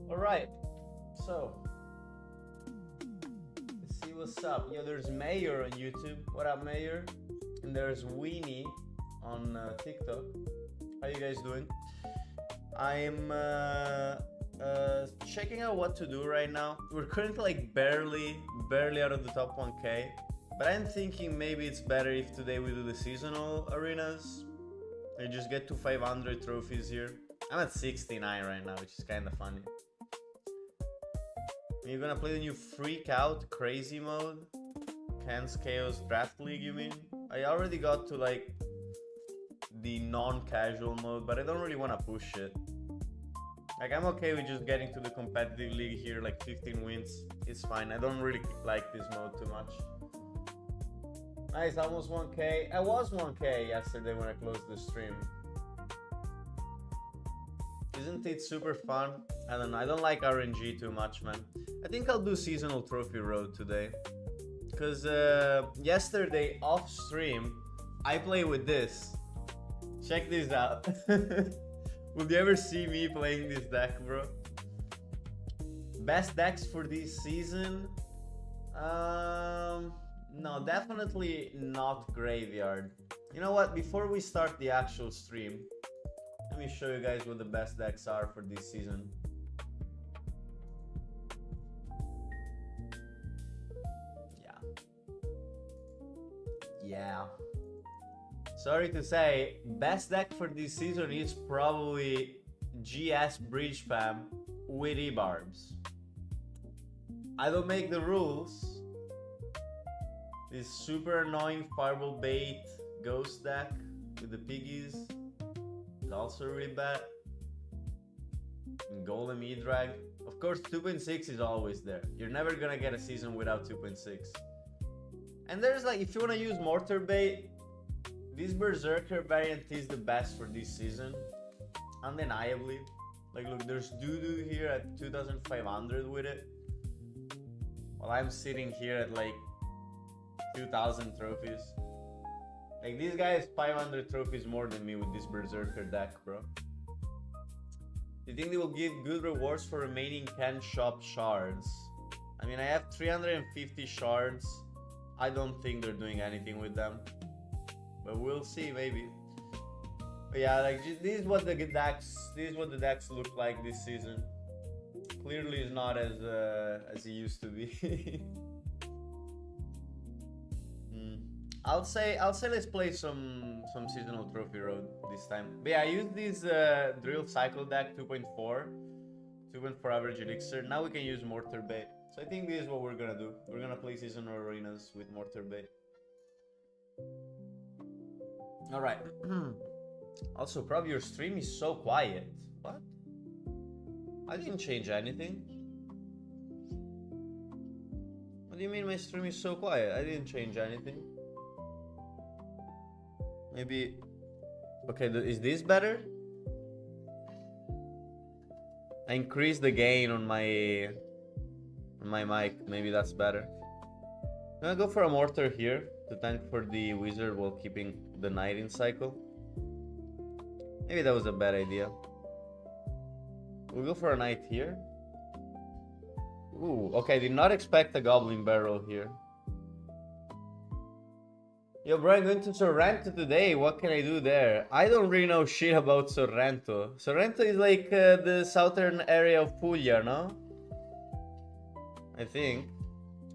Alright, so let's see what's up. Yo, there's Mayor on YouTube. What up, Mayor? And there's Weenie on TikTok. How you guys doing? I'm checking out what to do right now. We're currently like barely out of the top 1K. But I'm thinking maybe it's better if today we do the seasonal arenas. I just get to 500 trophies here. I'm at 69 right now, which is kind of funny. You're gonna play the new Freak Out Crazy mode? Can's Chaos Draft League, you mean? I already got to like the non-casual mode, but I don't really want to push it. Like, I'm okay with just getting to the competitive league here, like 15 wins. It's fine. I don't really like this mode too much. Nice, almost 1K. I was 1K yesterday when I closed the stream. Isn't it super fun? I don't know. I don't like RNG too much, man. I think I'll do Seasonal Trophy Road today. Because yesterday, off stream, I play with this. Check this out. Will you ever see me playing this deck, bro? Best decks for this season? No, definitely not Graveyard. You know what? Before we start the actual stream, let me show you guys what the best decks are for this season. Yeah. Sorry to say, best deck for this season is probably GS Bridge Spam with E-Barbs. I don't make the rules. This super annoying Fireball Bait Ghost deck with the piggies is also really bad. And Golem E-Drag. Of course, 2.6 is always there. You're never gonna get a season without 2.6. And there's like, if you wanna use Mortar Bait, this Berserker variant is the best for this season, undeniably. Like, look, there's Doo here at 2,500 with it, while I'm sitting here at like 2,000 trophies. Like, this guy has 500 trophies more than me with this Berserker deck, bro. Do you think they will give good rewards for remaining Can Shop shards? I mean, I have 350 shards. I don't think they're doing anything with them. But we'll see, maybe. But yeah, like, this is what the decks look like this season. Clearly, it's not as it used to be. I'll say let's play some seasonal trophy road this time. But yeah, I used this drill cycle deck 2.4 average elixir. Now we can use Mortar Bait. So I think this is what we're gonna do. We're gonna play seasonal arenas with Mortar Bait. Alright. Also, probably your stream is so quiet. What? I didn't change anything. What do you mean my stream is so quiet? I didn't change anything. Maybe... Okay, is this better? I increased the gain on my mic. Maybe that's better. I'm gonna go for a Mortar here to tank for the wizard while keeping the knight in cycle. Maybe that was a bad idea. We'll go for a knight here. Ooh, okay, did not expect a goblin barrel here. Yo, bro, I'm going to Sorrento today. What can I do there? I don't really know shit about Sorrento. Sorrento is like the southern area of Puglia, no? I think.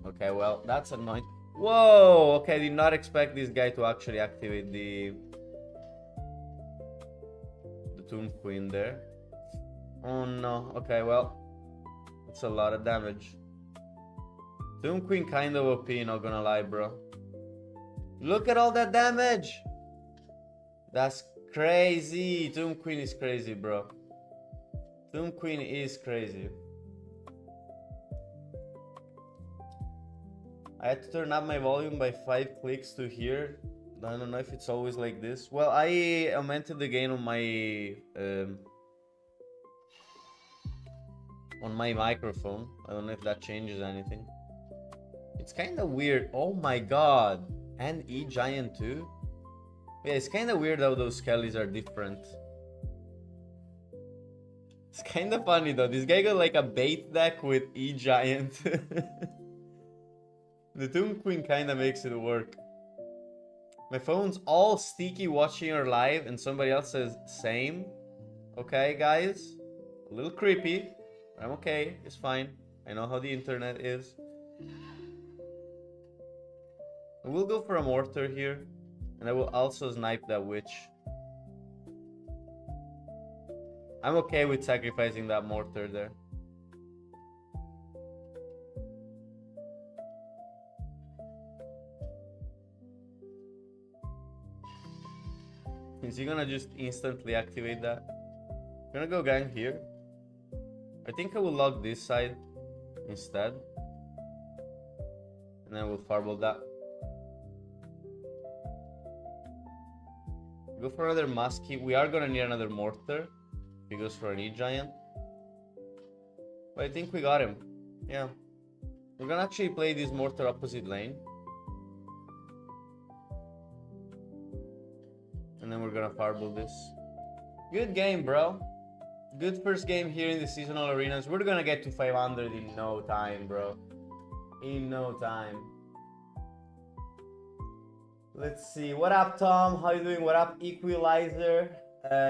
Okay, well, that's annoying. Whoa! Okay, I did not expect this guy to actually activate the Tomb Queen there. Oh no. Okay, well, it's a lot of damage. Tomb Queen kind of OP, not gonna lie, bro. Look at all that damage! That's crazy! Tomb Queen is crazy, bro. Tomb Queen is crazy. I had to turn up my volume by 5 clicks to hear. I don't know if it's always like this. Well, I augmented the gain on my microphone. I don't know if that changes anything. It's kind of weird. Oh my god. And E Giant too? Yeah, it's kind of weird how those skellies are different. It's kind of funny though. This guy got like a bait deck with E-Giant. The Tomb Queen kind of makes it work. My phone's all sticky watching her live and somebody else says same. Okay, guys. A little creepy. I'm okay. It's fine. I know how the internet is. We'll go for a Mortar here. And I will also snipe that witch. I'm okay with sacrificing that Mortar there. Is he gonna just instantly activate that? I'm gonna go gang here. I think I will log this side instead. And then we'll fireball that. Go for another Muskie. We are gonna need another Mortar. He goes for an E-Giant. But I think we got him. Yeah. We're gonna actually play this Mortar opposite lane. And then we're gonna fireball this. Good game, bro. Good first game here in the seasonal arenas. We're gonna get to 500 in no time, bro. In no time. Let's see. What up, Tom? How you doing? What up, Equalizer?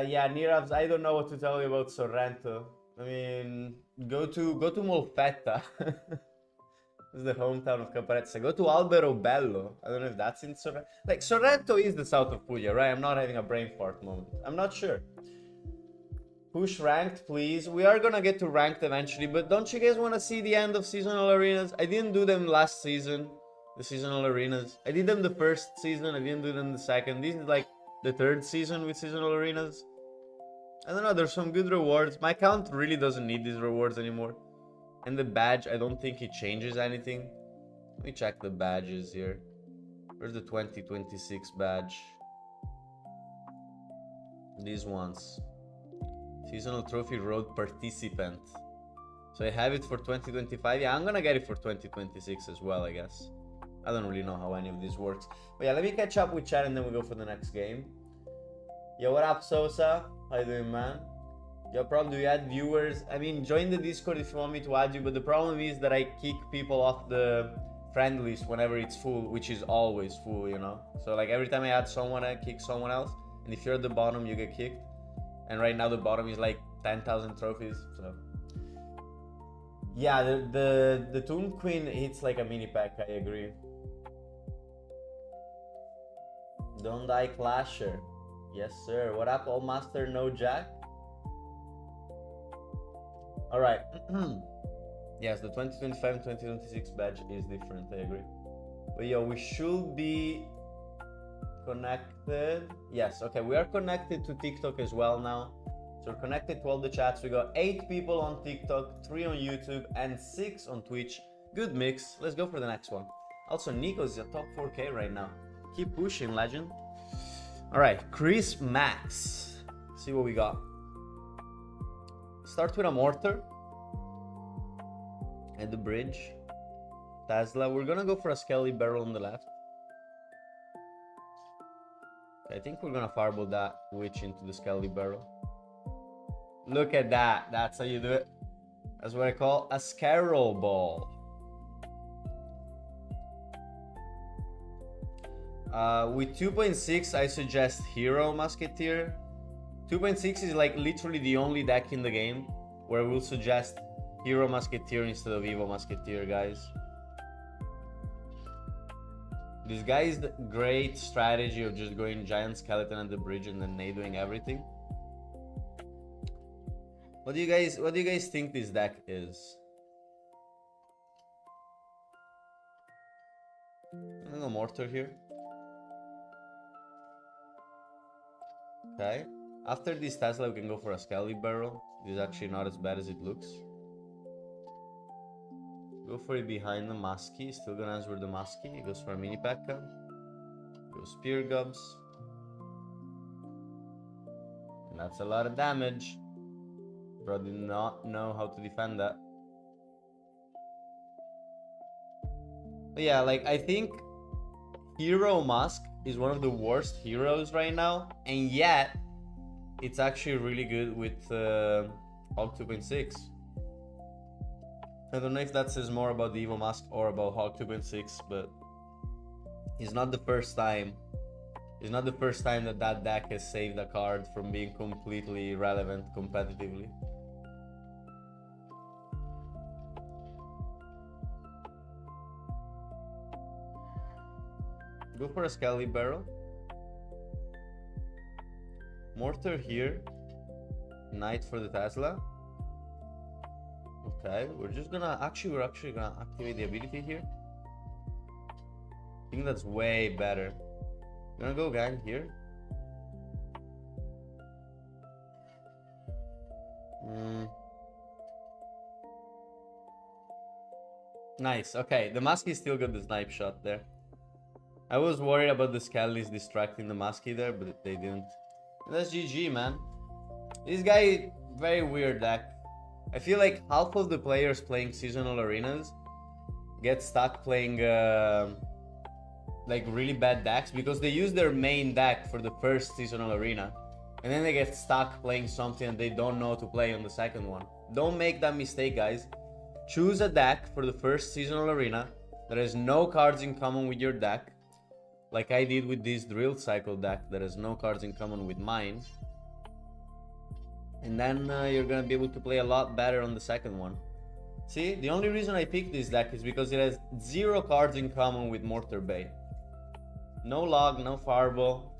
Yeah, Niravs, I don't know what to tell you about Sorrento. I mean, go to Molfetta. This is the hometown of Caparezza. Go to Alberobello. I don't know if that's in Sorrento. Like, Sorrento is the south of Puglia, right? I'm not having a brain fart moment. I'm not sure. Push ranked, please. We are gonna get to ranked eventually, but don't you guys want to see the end of seasonal arenas? I didn't do them last season, the seasonal arenas. I did them the first season, I didn't do them the second. This is like the third season with seasonal arenas. I don't know, there's some good rewards. My account really doesn't need these rewards anymore. And the badge, I don't think it changes anything. Let me check the badges here. Where's the 2026 badge? These ones. Seasonal Trophy Road Participant. So I have it for 2025. Yeah, I'm gonna get it for 2026 as well, I guess. I don't really know how any of this works. But yeah, let me catch up with chat and then we go for the next game. Yo, what up, Sosa? How you doing, man? Yo, problem, do you add viewers? I mean, join the Discord if you want me to add you, but the problem is that I kick people off the friend list whenever it's full, which is always full, you know? So like every time I add someone, I kick someone else. And if you're at the bottom, you get kicked. And right now the bottom is like 10,000 trophies, so... Yeah, the Tomb Queen hits like a mini pack, I agree. Don't die Clasher. Yes, sir. What up, Old Master No Jack? Alright. Yes, the 2025 and 2026 badge is different, I agree. But yo, we should be connected. Yes, okay, we are connected to TikTok as well now. So we're connected to all the chats. We got 8 people on TikTok, 3 on YouTube, and 6 on Twitch. Good mix. Let's go for the next one. Also, Nico's a top 4K right now. Keep pushing, legend. Alright, Chris Max. See what we got. Start with a Mortar. At the bridge. Tesla. We're gonna go for a Skelly Barrel on the left. I think we're gonna fireball that witch into the Skelly Barrel. Look at that. That's how you do it. That's what I call a Scarrow Ball. With 2.6, I suggest Hero Musketeer. 2.6 is like literally the only deck in the game where we'll suggest Hero Musketeer instead of Evo Musketeer, guys. This guy is the great strategy of just going Giant Skeleton at the bridge and then nadoing everything. What do you guys think this deck is? I'm gonna go Mortar here. Okay. After this Tesla, we can go for a Skelly Barrel. This is actually not as bad as it looks. Go for it behind the Muskie. Still gonna answer the Muskie. He goes for a Mini P.E.K.K.A. Goes Spear Gubs. And that's a lot of damage. Bro did not know how to defend that. But yeah, like, I think Hero Musk is one of the worst heroes right now. And yet, it's actually really good with Hog 2.6. I don't know if that says more about the Evo Mask or about Hog 2.6, but it's not the first time. It's not the first time that that deck has saved a card from being completely irrelevant competitively. Go for a Skelly Barrel. Mortar here. Knight for the Tesla. Okay, we're actually gonna activate the ability here. I think that's way better. We're gonna go gang here. Nice. Okay, the Muskie still got the snipe shot there. I was worried about the Skellies distracting the Muskie there, but they didn't. And that's GG, man. This guy, very weird deck. I feel like half of the players playing seasonal arenas get stuck playing like really bad decks because they use their main deck for the first seasonal arena, and then they get stuck playing something and they don't know to play on the second one. Don't make that mistake, guys. Choose a deck for the first seasonal arena that has no cards in common with your deck, like I did with this Drill Cycle deck that has no cards in common with mine. And then you're gonna be able to play a lot better on the second one. See, the only reason I picked this deck is because it has 0 cards in common with Mortar Bay. No log, no fireball,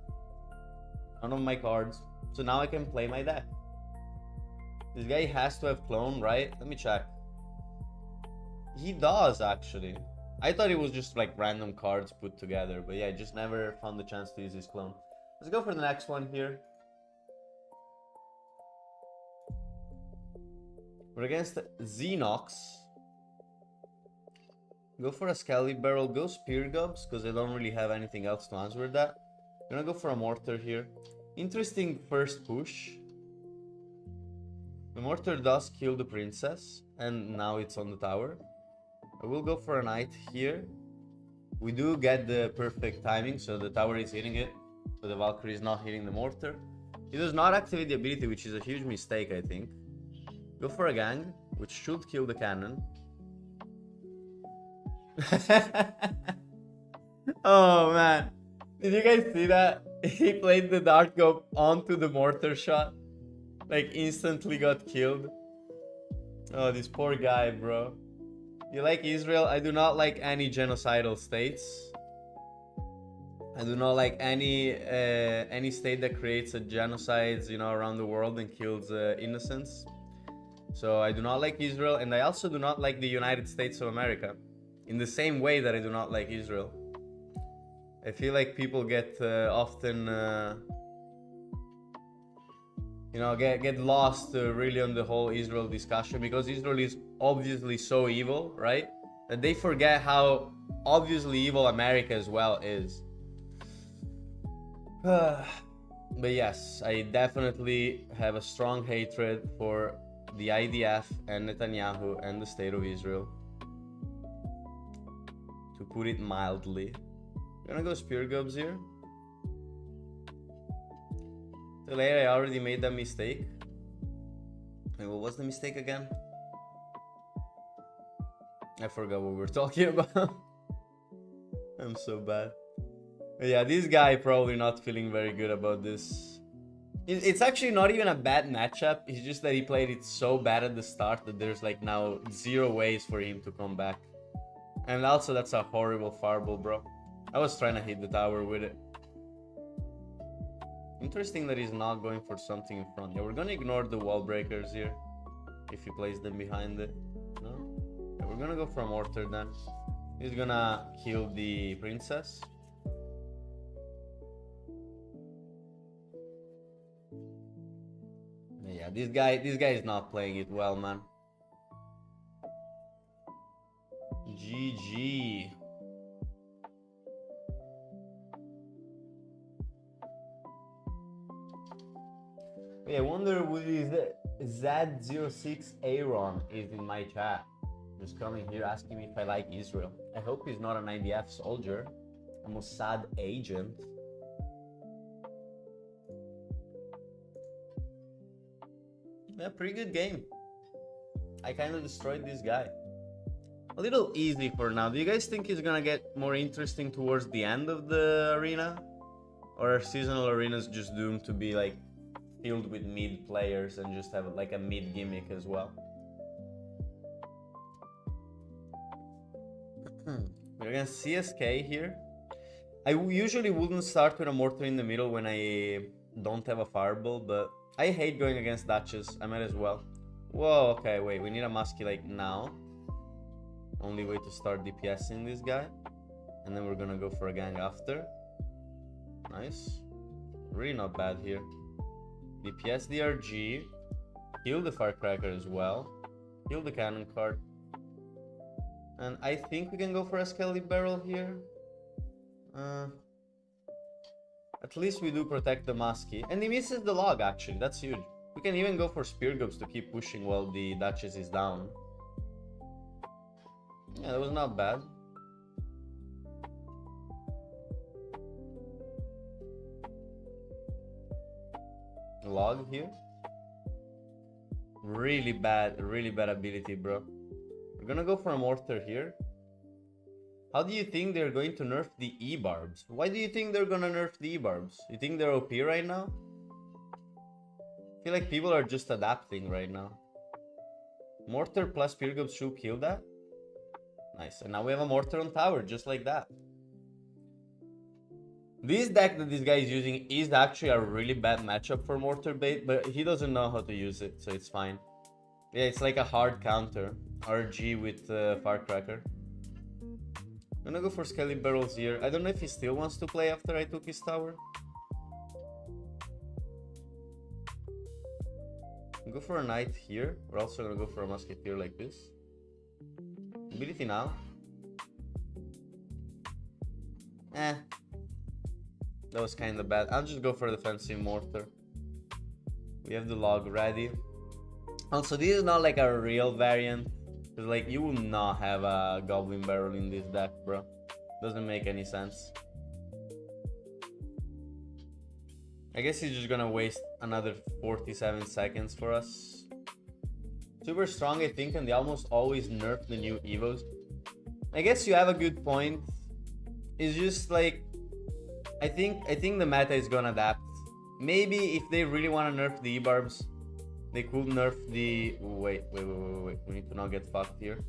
none of my cards. So now I can play my deck. This guy has to have clone, right? Let me check. He does, actually. I thought it was just like random cards put together, but yeah, I just never found the chance to use his clone. Let's go for the next one here. We're against Xenox. Go for a Skelly Barrel, go Spear Gobs, because I don't really have anything else to answer with that. I'm gonna go for a Mortar here. Interesting first push. The Mortar does kill the Princess, and now it's on the tower. I will go for a Knight here. We do get the perfect timing, so the tower is hitting it, so the Valkyrie is not hitting the Mortar. He does not activate the ability, which is a huge mistake, I think. Go for a Gang, which should kill the cannon. Oh man, did you guys see that? He played the Dart Gob onto the Mortar shot, like instantly got killed. Oh, this poor guy, bro. You like Israel? I do not like any genocidal states. I do not like any state that creates a genocides, you know, around the world and kills innocents. So I do not like Israel, and I also do not like the United States of America. In the same way that I do not like Israel. I feel like people get often, you know, get lost really on the whole Israel discussion, because Israel is obviously so evil, right? That they forget how obviously evil America as well is. But yes, I definitely have a strong hatred for the IDF and Netanyahu and the state of Israel, to put it mildly. I'm gonna go Spear Gobs here. Too late, I already made that mistake. Wait, what was the mistake again? I forgot what we were talking about. I'm so bad. But yeah, this guy probably not feeling very good about this. It's actually not even a bad matchup. It's just that he played it so bad at the start that there's like now 0 ways for him to come back. And also that's a horrible fireball, bro. I was trying to hit the tower with it. Interesting that he's not going for something in front. Yeah, we're gonna ignore the wall breakers here, if he plays them behind it. No? Yeah, we're gonna go for a Mortar then. He's gonna kill the Princess. Yeah, this guy is not playing it well, man. GG. Hey, I wonder who is Z06 Aaron is in my chat. Just coming here asking me if I like Israel. I hope he's not an IDF soldier, a Mossad agent. Yeah, pretty good game. I kind of destroyed this guy. A little easy for now. Do you guys think it's gonna get more interesting towards the end of the arena? Or are seasonal arenas just doomed to be like filled with mid players and just have like a mid gimmick as well? We're gonna CSK here. I usually wouldn't start with a Mortar in the middle when I don't have a Fireball, but I hate going against Duchess. I might as well. Whoa, okay, wait. We need a Muskie like now. Only way to start DPSing this guy. And then we're gonna go for a gang after. Nice. Really not bad here. DPS the RG. Heal the Firecracker as well. Heal the Cannon card. And I think we can go for a Skelly Barrel here. At least we do protect the Muskie. And he misses the log, actually. That's huge. We can even go for Spear Gobs to keep pushing while the Duchess is down. Yeah, that was not bad. Log here. Really bad ability, bro. We're gonna go for a Mortar here. How do you think they're going to nerf the E-Barbs? Why do you think they're gonna nerf the E-Barbs? You think they're OP right now? I feel like people are just adapting right now. Mortar plus Spear Gobs should kill that. Nice, and now we have a Mortar on tower, just like that. This deck that this guy is using is actually a really bad matchup for Mortar bait, but he doesn't know how to use it, so it's fine. Yeah, it's like a hard counter. RG with Firecracker. I'm gonna go for Skelly Barrels here. I don't know if he still wants to play after I took his tower. Go for a Knight here. We're also gonna go for a Musketeer like this. Ability now. That was kind of bad. I'll just go for a defensive Mortar. We have the log ready. Also, this is not like a real variant. Because like, you will not have a Goblin Barrel in this deck, bro. Doesn't make any sense. I guess he's just gonna waste another 47 seconds for us. Super strong, I think, and they almost always nerf the new Evos. I guess you have a good point. It's just like, I think the meta is gonna adapt. Maybe if they really want to nerf the E-Barbs, they could nerf the... Wait. We need to not get fucked here.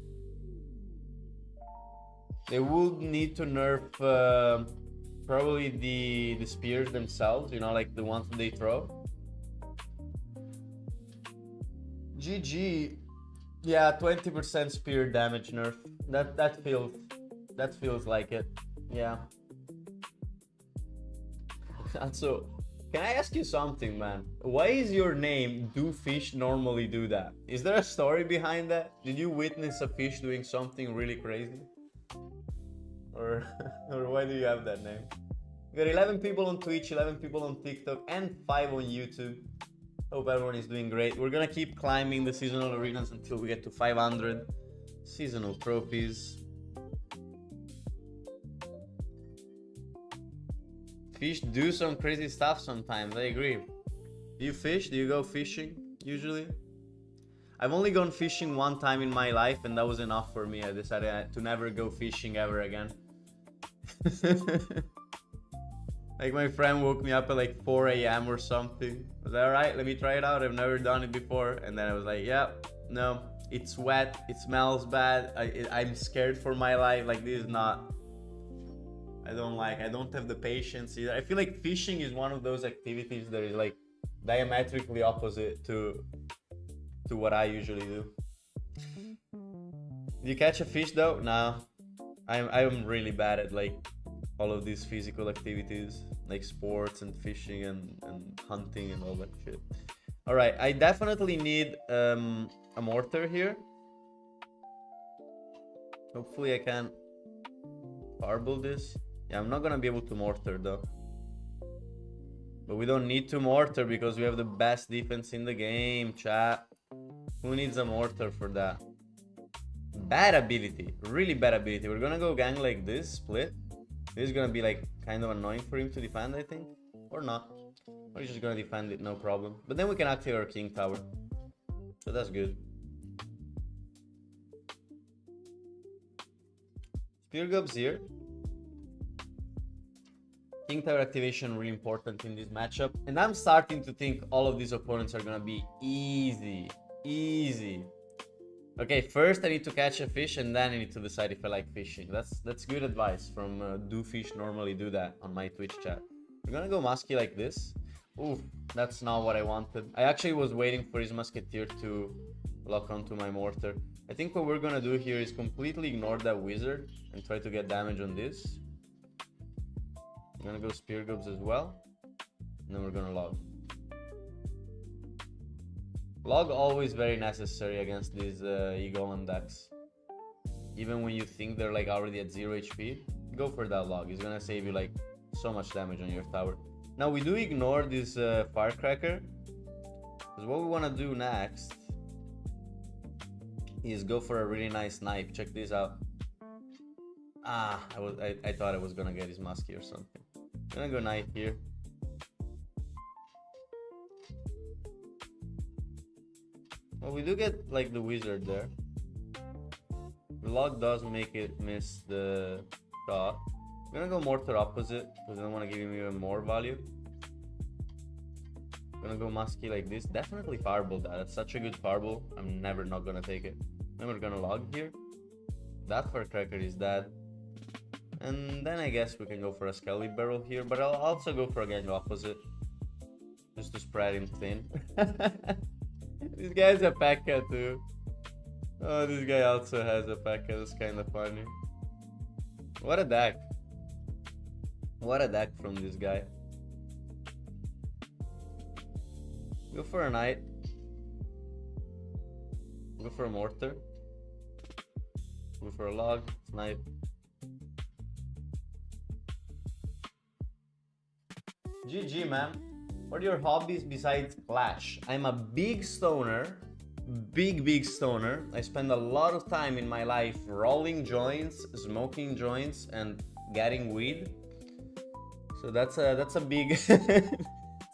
They would need to nerf probably the spears themselves, you know, like the ones that they throw. GG. Yeah, 20% spear damage nerf. That feels like it. Yeah. So, can I ask you something, man? Why is your name Do Fish Normally Do That? Is there a story behind that? Did you witness a fish doing something really crazy? Or why do you have that name? We got 11 people on Twitch, 11 people on TikTok, and 5 on YouTube. Hope everyone is doing great. We're gonna keep climbing the seasonal arenas until we get to 500 seasonal trophies. Fish do some crazy stuff sometimes, I agree. Do you fish? Do you go fishing usually? I've only gone fishing one time in my life and that was enough for me. I decided to never go fishing ever again. Like my friend woke me up at like 4 AM or something. I was like, alright, let me try it out. I've never done it before. And then I was like, yeah, no, it's wet. It smells bad. I'm scared for my life. Like this is not... I don't have the patience either. I feel like fishing is one of those activities that is like diametrically opposite to what I usually do. Do you catch a fish though? No. I'm really bad at like all of these physical activities, like sports and fishing and hunting and all that shit. Alright, I definitely need a Mortar here. Hopefully I can fireball this. Yeah, I'm not gonna be able to Mortar though. But we don't need to Mortar because we have the best defense in the game, chat. Who needs a Mortar for that? Bad ability, really bad ability. We're gonna go gang like this, split. This is gonna be like kind of annoying for him to defend, I think. Or not. Or he's just gonna defend it, no problem. But then we can activate our King Tower. So that's good. Spear Gob's here. King Tower activation really important in this matchup. And I'm starting to think all of these opponents are gonna be easy. Easy. Okay, first I need to catch a fish and then I need to decide if I like fishing. That's good advice from Do Fish normally do that on my Twitch chat. We're gonna go Muskie like this. Oof, that's not what I wanted. I actually was waiting for his Musketeer to lock onto my Mortar. I think what we're gonna do here is completely ignore that Wizard and try to get damage on this. I'm gonna go Spear Gobs as well. And then we're gonna log. Log always very necessary against these E-Golem decks. Even when you think they're like already at 0 HP, go for that log. It's gonna save you like so much damage on your tower. Now we do ignore this Firecracker, because what we wanna do next is go for a really nice snipe. Check this out. I thought I was gonna get his Muskie or something. I'm gonna go knight here. Well, we do get like the Wizard there. The log does make it miss the shot. I'm gonna go Mortar opposite because I don't want to give him even more value. I'm gonna go Muskie like this. Definitely Fireball that. That's such a good Fireball. I'm never not gonna take it. Then we're gonna log here. That Firecracker is dead. And then I guess we can go for a Skelly Barrel here, but I'll also go for a gang opposite. Just to spread him thin. This guy's a P.E.K.K.A too. Oh, this guy also has a P.E.K.K.A. That's kind of funny. What a deck. What a deck from this guy. Go for a knight. Go for a Mortar. Go for a log. Snipe. GG, man. What are your hobbies besides Clash? I'm a big stoner. Big stoner. I spend a lot of time in my life rolling joints, smoking joints, and getting weed. So that's a big it's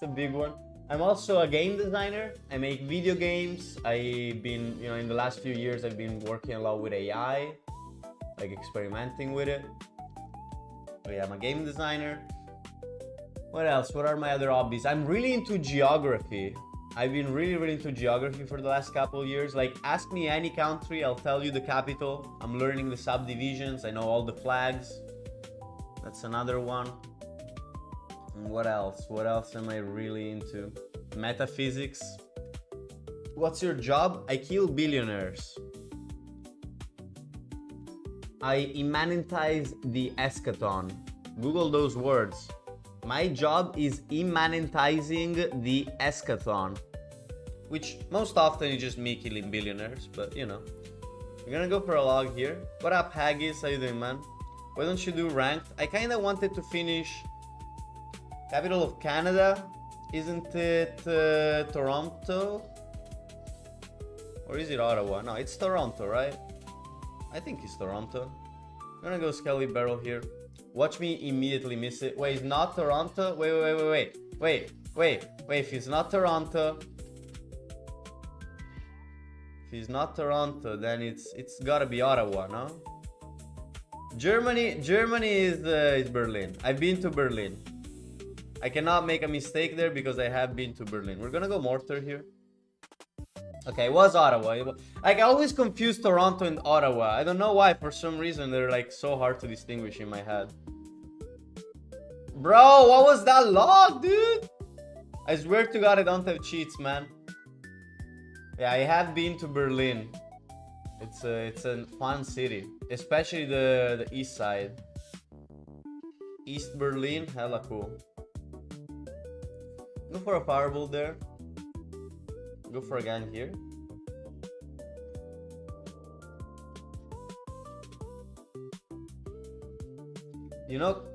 a big one. I'm also a game designer. I make video games. I've been, in the last few years I've been working a lot with AI, like experimenting with it. So yeah, I'm a game designer. What else? What are my other hobbies? I'm really into geography. I've been really into geography for the last couple of years. Like, ask me any country, I'll tell you the capital. I'm learning the subdivisions. I know all the flags. That's another one. And what else? What else am I really into? Metaphysics. What's your job? I kill billionaires. I immanentize the eschaton. Google those words. My job is immanentizing the eschaton, which most often is just me killing billionaires, but We're gonna go for a log here. What up, Haggis? How you doing, man? Why don't you do ranked? I kinda wanted to finish Capital of Canada. Isn't it Toronto? Or is it Ottawa? No, it's Toronto, right? I think it's Toronto. I'm gonna go Skelly Barrel here. Watch me immediately miss it. Wait, it's not Toronto? Wait. If it's not Toronto... If it's not Toronto, then it's gotta be Ottawa, no? Germany is Berlin. I've been to Berlin. I cannot make a mistake there because I have been to Berlin. We're gonna go Mortar here. Okay, it was Ottawa. Like, I always confuse Toronto and Ottawa. I don't know why. For some reason, they're like so hard to distinguish in my head. Bro, what was that log, dude? I swear to God, I don't have cheats, man. Yeah, I have been to Berlin. It's a fun city, especially the east side. East Berlin, hella cool. Go for a fireball there. Go for a gang here.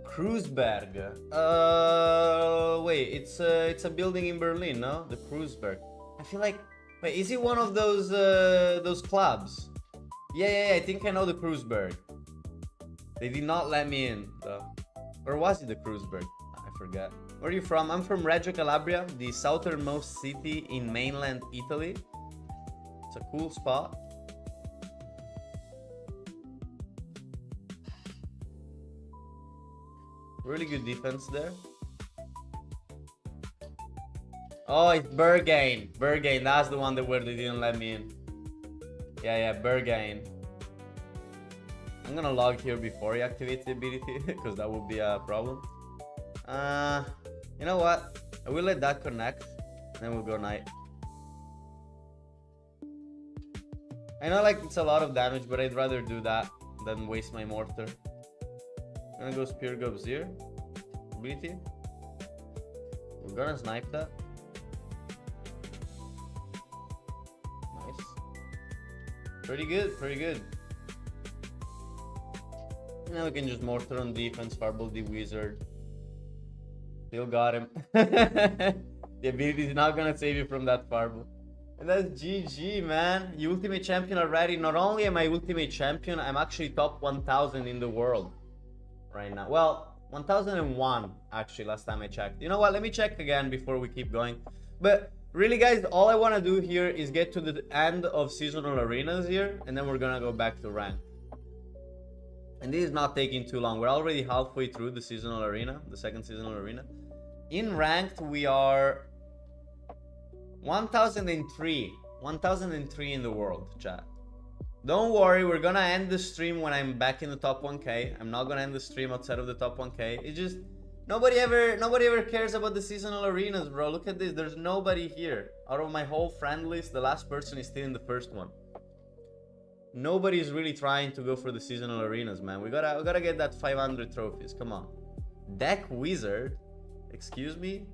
Kreuzberg. Wait, it's a building in Berlin, no? The Kreuzberg. I feel like, wait, is it one of those clubs? Yeah, I think I know the Kreuzberg. They did not let me in, though. Or was it the Kreuzberg? I forget. Where are you from? I'm from Reggio Calabria, the southernmost city in mainland Italy. It's a cool spot. Really good defense there. Oh, it's Berghain. Berghain, that's the one that where they didn't let me in. Yeah, Berghain. I'm gonna log here before he activates the ability, because that would be a problem. You know what? I will let that connect, then we'll go Knight. I know like it's a lot of damage, but I'd rather do that than waste my Mortar. I'm gonna go Spear Gobs here. Ability. We're gonna snipe that. Nice. Pretty good, pretty good. Now we can just Mortar on defense, Fireball the Wizard. Still got him. The ability is not gonna save you from that Fireball. And that's GG, man. You Ultimate Champion already. Not only am I Ultimate Champion, I'm actually top 1000 in the world right now. Well, 1001 actually last time I checked. You know what? Let me check again before we keep going. But really, guys, all I want to do here is get to the end of seasonal arenas here, and then we're gonna go back to rank. And this is not taking too long. We're already halfway through the seasonal arena, the second seasonal arena. In ranked, we are 1003 in the world, chat. Don't worry, we're gonna end the stream when I'm back in the top 1k. I'm not gonna end the stream outside of the top 1k. It's just nobody ever cares about the seasonal arenas, bro. Look at this. There's nobody here. Out of my whole friend list, the last person is still in the first one. Nobody's really trying to go for the seasonal arenas, man. We gotta get that 500 trophies. Come on. Deck Wizard? Excuse me?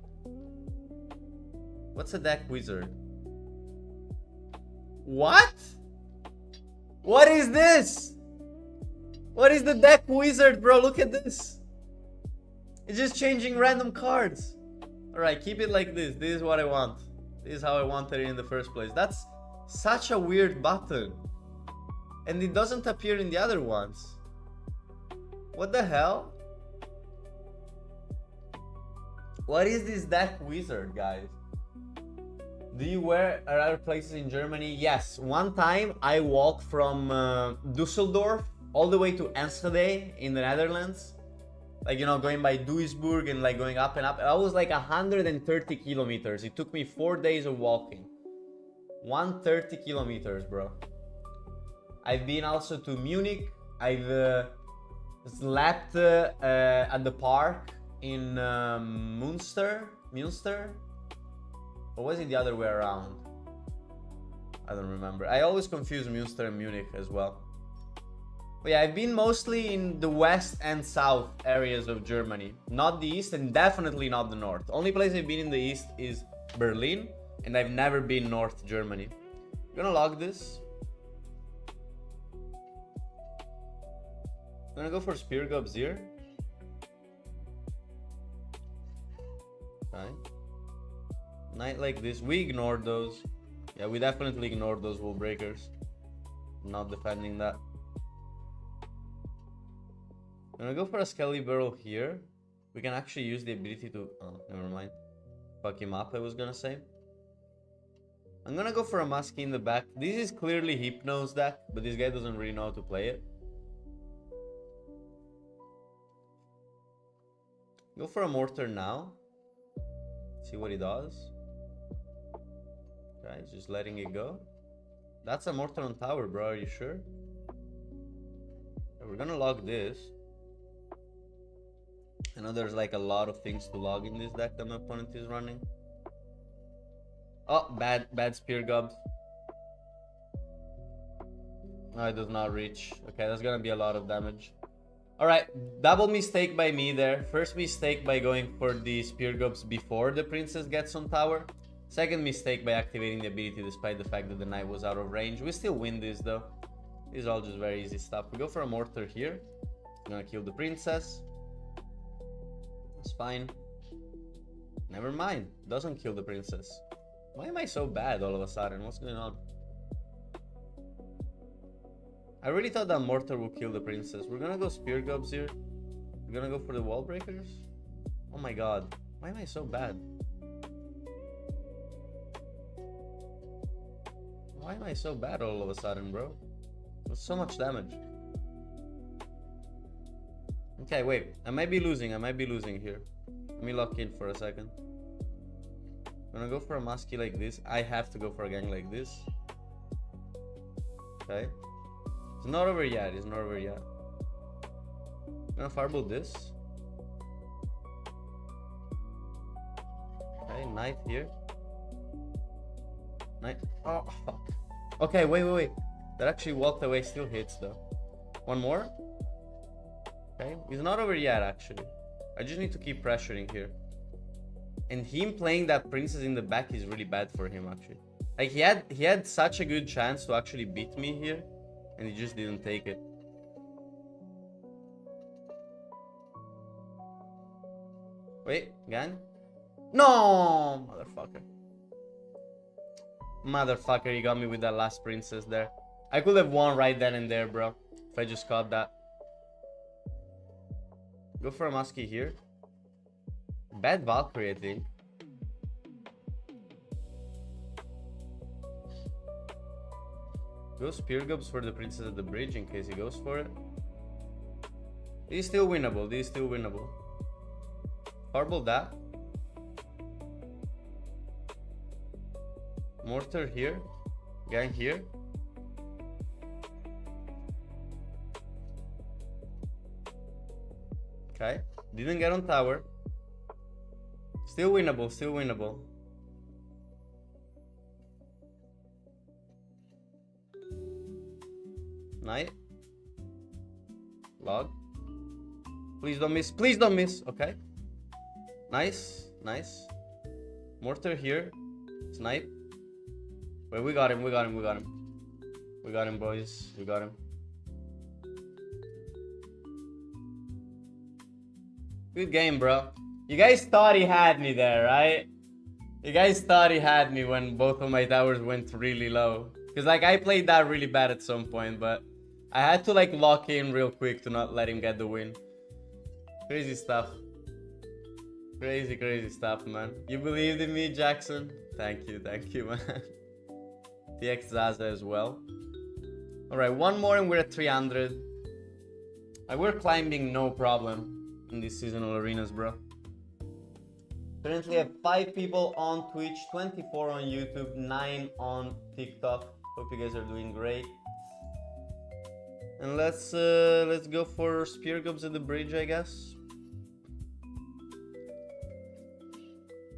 What's a Deck Wizard? What? What is this? What is the Deck Wizard, bro? Look at this. It's just changing random cards. Alright, keep it like this. This is what I want. This is how I wanted it in the first place. That's such a weird button. And it doesn't appear in the other ones. What the hell? What is this Deck Wizard, guys? Do you wear at other places in Germany? Yes. One time I walked from Düsseldorf all the way to Enschede in the Netherlands. Like, you know, going by Duisburg and like going up and up. I was like 130 kilometers. It took me 4 days of walking. 130 kilometers, bro. I've been also to Munich. I've slept at the park in Münster. Or was it the other way around? I don't remember. I always confuse Münster and Munich as well. But yeah, I've been mostly in the west and south areas of Germany. Not the east and definitely not the north. Only place I've been in the east is Berlin. And I've never been North Germany. I'm gonna log this. I'm gonna go for Spear Gobs here. Okay. Night like this. We ignored those. Yeah, we definitely ignored those wall breakers. I'm not defending that. I'm gonna go for a Skelly Barrel here. We can actually use the ability to... Oh, never mind. Fuck him up, I was gonna say. I'm gonna go for a Muskie in the back. This is clearly Hypno's deck, but this guy doesn't really know how to play it. Go for a Mortar now. See what he does. Okay, he's just letting it go. That's a Mortar on tower, bro. Are you sure? Okay, we're gonna log this. I know there's like a lot of things to log in this deck that my opponent is running. Oh, bad Spear Gobs. No, it does not reach. Okay, that's gonna be a lot of damage. Alright, double mistake by me there. First mistake by going for the Spear Gobs before the Princess gets on tower. Second mistake by activating the ability despite the fact that the Knight was out of range. We still win this though. These are all just very easy stuff. We go for a Mortar here. I'm gonna kill the Princess. It's fine. Never mind. Doesn't kill the Princess. Why am I so bad all of a sudden? What's going on? I really thought that Mortar would kill the Princess. We're gonna go Spear Gobs here. We're gonna go for the wall breakers. Oh my god. Why am I so bad? Why am I so bad all of a sudden, bro? That's so much damage. Okay, wait. I might be losing here. Let me lock in for a second. I'm gonna go for a musky like this. I have to go for a gang like this. Okay. It's not over yet. I'm gonna fireball this. Okay, knight here. Knight. Oh, fuck. Okay, wait. That actually walked away, still hits though. One more. Okay, he's not over yet actually. I just need to keep pressuring here. And him playing that princess in the back is really bad for him actually. Like he had such a good chance to actually beat me here, and he just didn't take it. Wait, gang? No, motherfucker, he got me with that last princess there. I could have won right then and there, bro, if I just caught that. Go for a musky here. Bad Valkyrie, I think. Go Spear Gobs for the princess at the bridge in case he goes for it. This is still winnable. Fireball that. Mortar here. Gang here. Okay. Didn't get on tower. Still winnable. Knight. Log. Please don't miss. Okay. Nice. Mortar here. Snipe. Wait, we got him, boys. We got him. Good game, bro. You guys thought he had me there, right? You guys thought he had me when both of my towers went really low. Because, like, I played that really bad at some point, but I had to, like, lock in real quick to not let him get the win. Crazy stuff. Crazy stuff, man. You believed in me, Jackson? Thank you, man. TX Zaza as well. Alright, one more and we're at 300. We're climbing no problem in these seasonal arenas, bro. Currently have 5 people on Twitch, 24 on YouTube, 9 on TikTok. Hope you guys are doing great. And let's go for Spear Gobs at the bridge, I guess.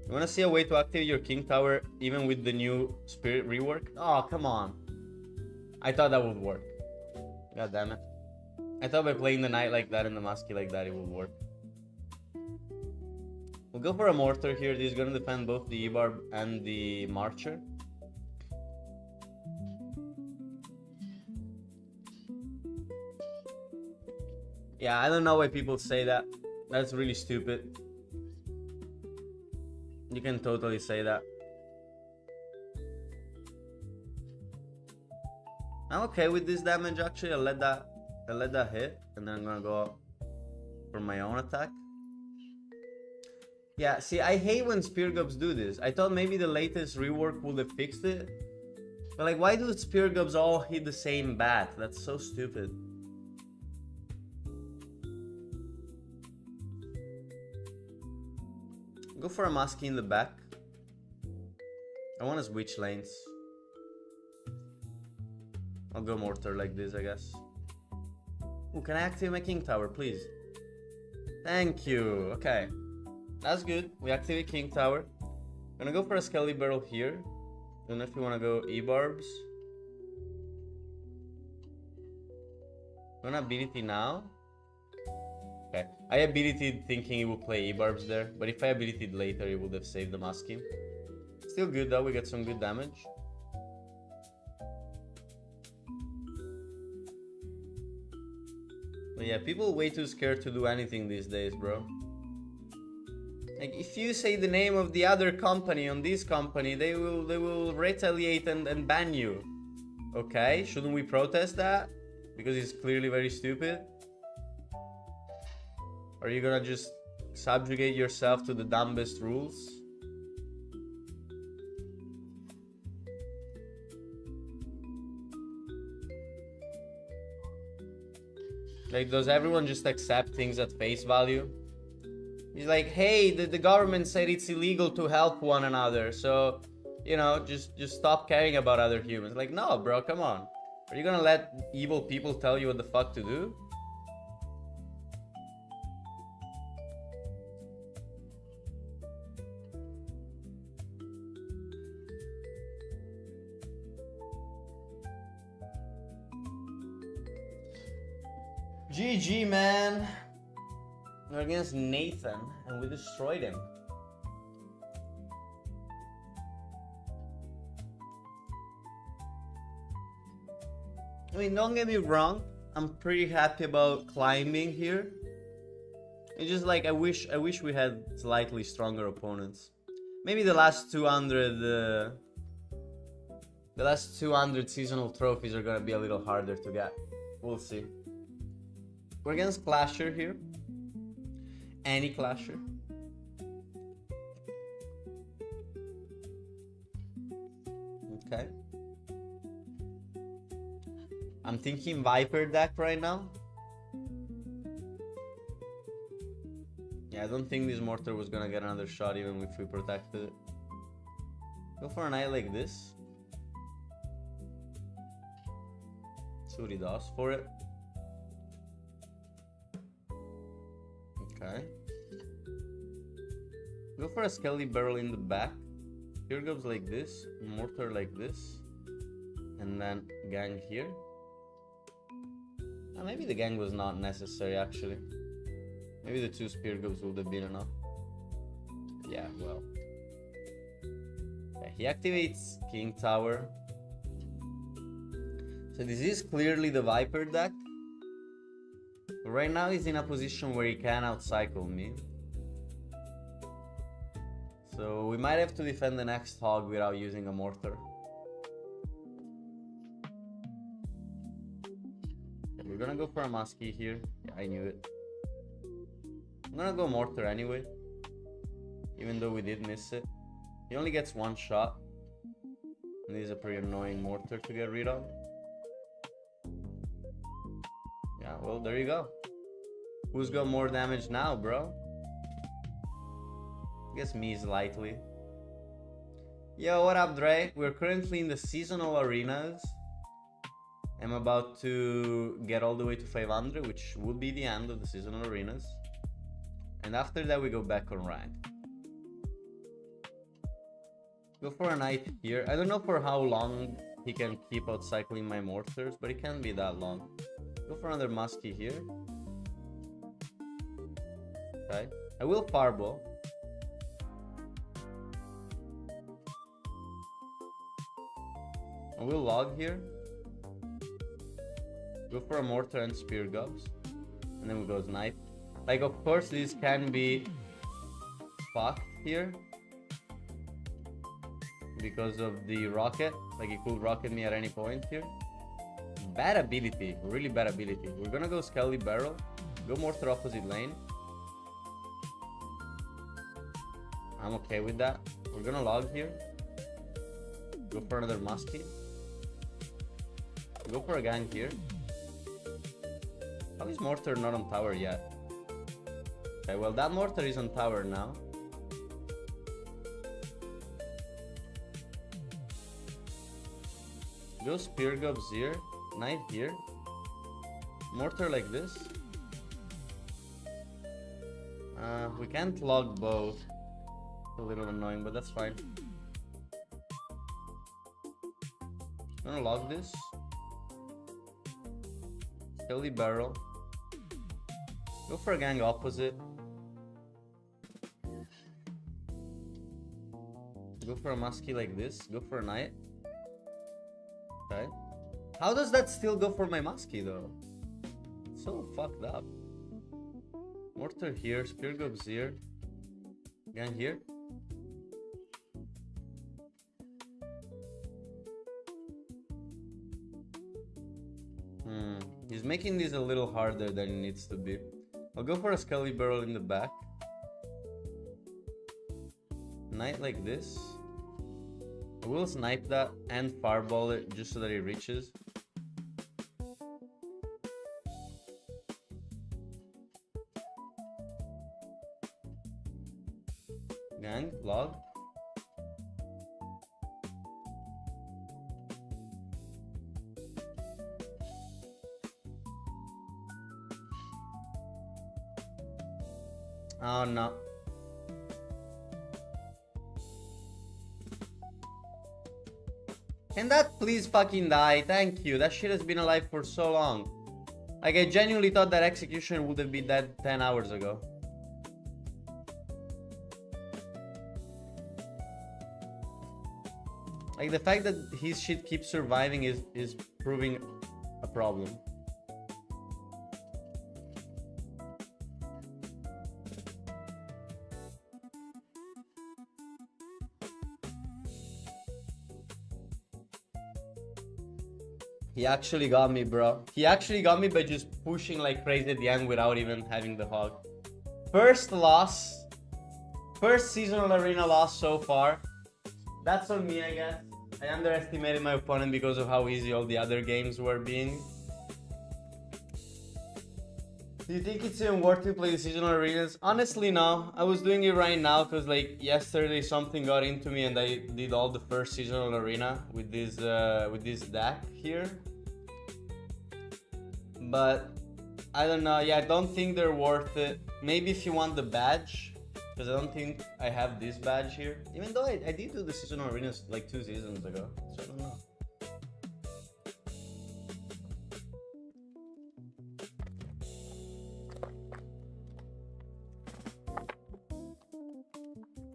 You wanna see a way to activate your King Tower even with the new Spirit rework? Oh, come on. I thought that would work. God damn it. I thought by playing the Knight like that and the Musky like that, it would work. We'll go for a Mortar here. This is gonna defend both the E-Barb and the Marcher. Yeah, I don't know why people say that. That's really stupid. You can totally say that. I'm okay with this damage actually. I'll let that hit, and then I'm gonna go for my own attack. Yeah, see, I hate when Spear Gobs do this. I thought maybe the latest rework would have fixed it. But like, why do Spear Gobs all hit the same bat? That's so stupid. Go for a Musky in the back. I want to switch lanes. I'll go Mortar like this, I guess. Ooh, can I activate my King Tower, please? Thank you. Okay. That's good. We activate King Tower. Gonna go for a Skelly Barrel here. Don't know if you want to go E-Barbs. Gonna ability now. Okay. I abilitied thinking he would play E-Barbs there, but if I abilitied later, he would have saved the Musky. Still good though, we get some good damage. But yeah, people way too scared to do anything these days, bro. Like, if you say the name of the other company on this company, they will retaliate and ban you. Okay, shouldn't we protest that? Because it's clearly very stupid. Are you gonna just subjugate yourself to the dumbest rules? Like, does everyone just accept things at face value? He's like, hey, the government said it's illegal to help one another, so, you know, just stop caring about other humans. Like, no, bro, come on. Are you gonna let evil people tell you what the fuck to do? GG, man. We're against Nathan, and we destroyed him. I mean, don't get me wrong. I'm pretty happy about climbing here. It's just like I wish we had slightly stronger opponents. Maybe the last 200, the last 200 seasonal trophies are gonna be a little harder to get. We'll see. We're against Clasher here. Any Clasher. Okay. I'm thinking Viper deck right now. Yeah, I don't think this Mortar was gonna get another shot even if we protected it. Go for an eye like this. See what he does for it. Okay. Go for a Skelly Barrel in the back. Here goes like this. Mortar like this. And then gang here. Maybe the gang was not necessary actually. Maybe the 2 spear gobs would have been enough. Yeah, well. Okay, he activates King Tower. So this is clearly the Viper deck. Right now he's in a position where he can outcycle me. So we might have to defend the next hog without using a Mortar. Okay, we're gonna go for a Muskie here. Yeah, I knew it. I'm gonna go Mortar anyway. Even though we did miss it. He only gets 1 shot. And this is a pretty annoying Mortar to get rid of. Yeah, well, there you go. Who's got more damage now, bro? I guess me slightly. Yo, what up, Dre? We're currently in the seasonal arenas. I'm about to get all the way to 500, which would be the end of the seasonal arenas. And after that, we go back on rank. Go for a knight here. I don't know for how long he can keep out cycling my mortars, but it can't be that long. Go for another muskie here. Okay. I will fireball. I will log here. Go for a mortar and spear gobs. And then we go snipe. Like, of course, this can be fucked here. Because of the rocket. Like, he could rocket me at any point here. Bad ability. Really bad ability. We're gonna go Skelly Barrel. Go mortar opposite lane. I'm okay with that. We're gonna log here. Go for another muskie. Go for a gang here. How is mortar not on tower yet? Okay, well, that mortar is on tower now. Go spear gobs here. Knight here. Mortar like this. We can't log both. It's a little annoying, but that's fine. I'm gonna log this. Skelly Barrel. Go for a gang opposite. Go for a muskie like this. Go for a knight. Okay. How does that still go for my muskie though? It's so fucked up. Mortar here. Spear gobs here. Gang here. He's making this a little harder than it needs to be. I'll go for a Skelly Barrel in the back. Knight like this. I will snipe that and fireball it just so that it reaches. Gang, log. Oh no. Can that please fucking die? Thank you. That shit has been alive for so long. Like, I genuinely thought that execution would have been dead 10 hours ago. Like, the fact that his shit keeps surviving is proving a problem. He actually got me, bro. He actually got me by just pushing like crazy at the end without even having the hog. First loss. First seasonal arena loss so far. That's on me, I guess. I underestimated my opponent because of how easy all the other games were being. Do you think it's even worth to play the seasonal arenas? Honestly, no. I was doing it right now because like yesterday something got into me and I did all the first seasonal arena with this deck here. But I don't know. Yeah, I don't think they're worth it. Maybe if you want the badge, because I don't think I have this badge here. Even though I did do the seasonal arenas like 2 seasons ago, so I don't know.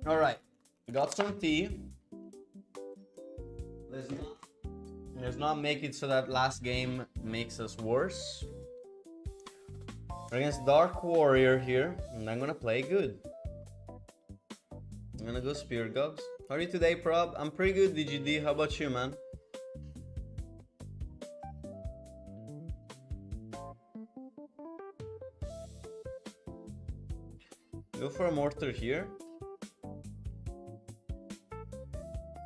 Alright, got some tea. Let's not make it so that last game makes us worse. We're against Dark Warrior here, and I'm gonna play good. I'm gonna go Spear Gobs. How are you today, Prob? I'm pretty good, DGD. How about you, man? Go for a Mortar here.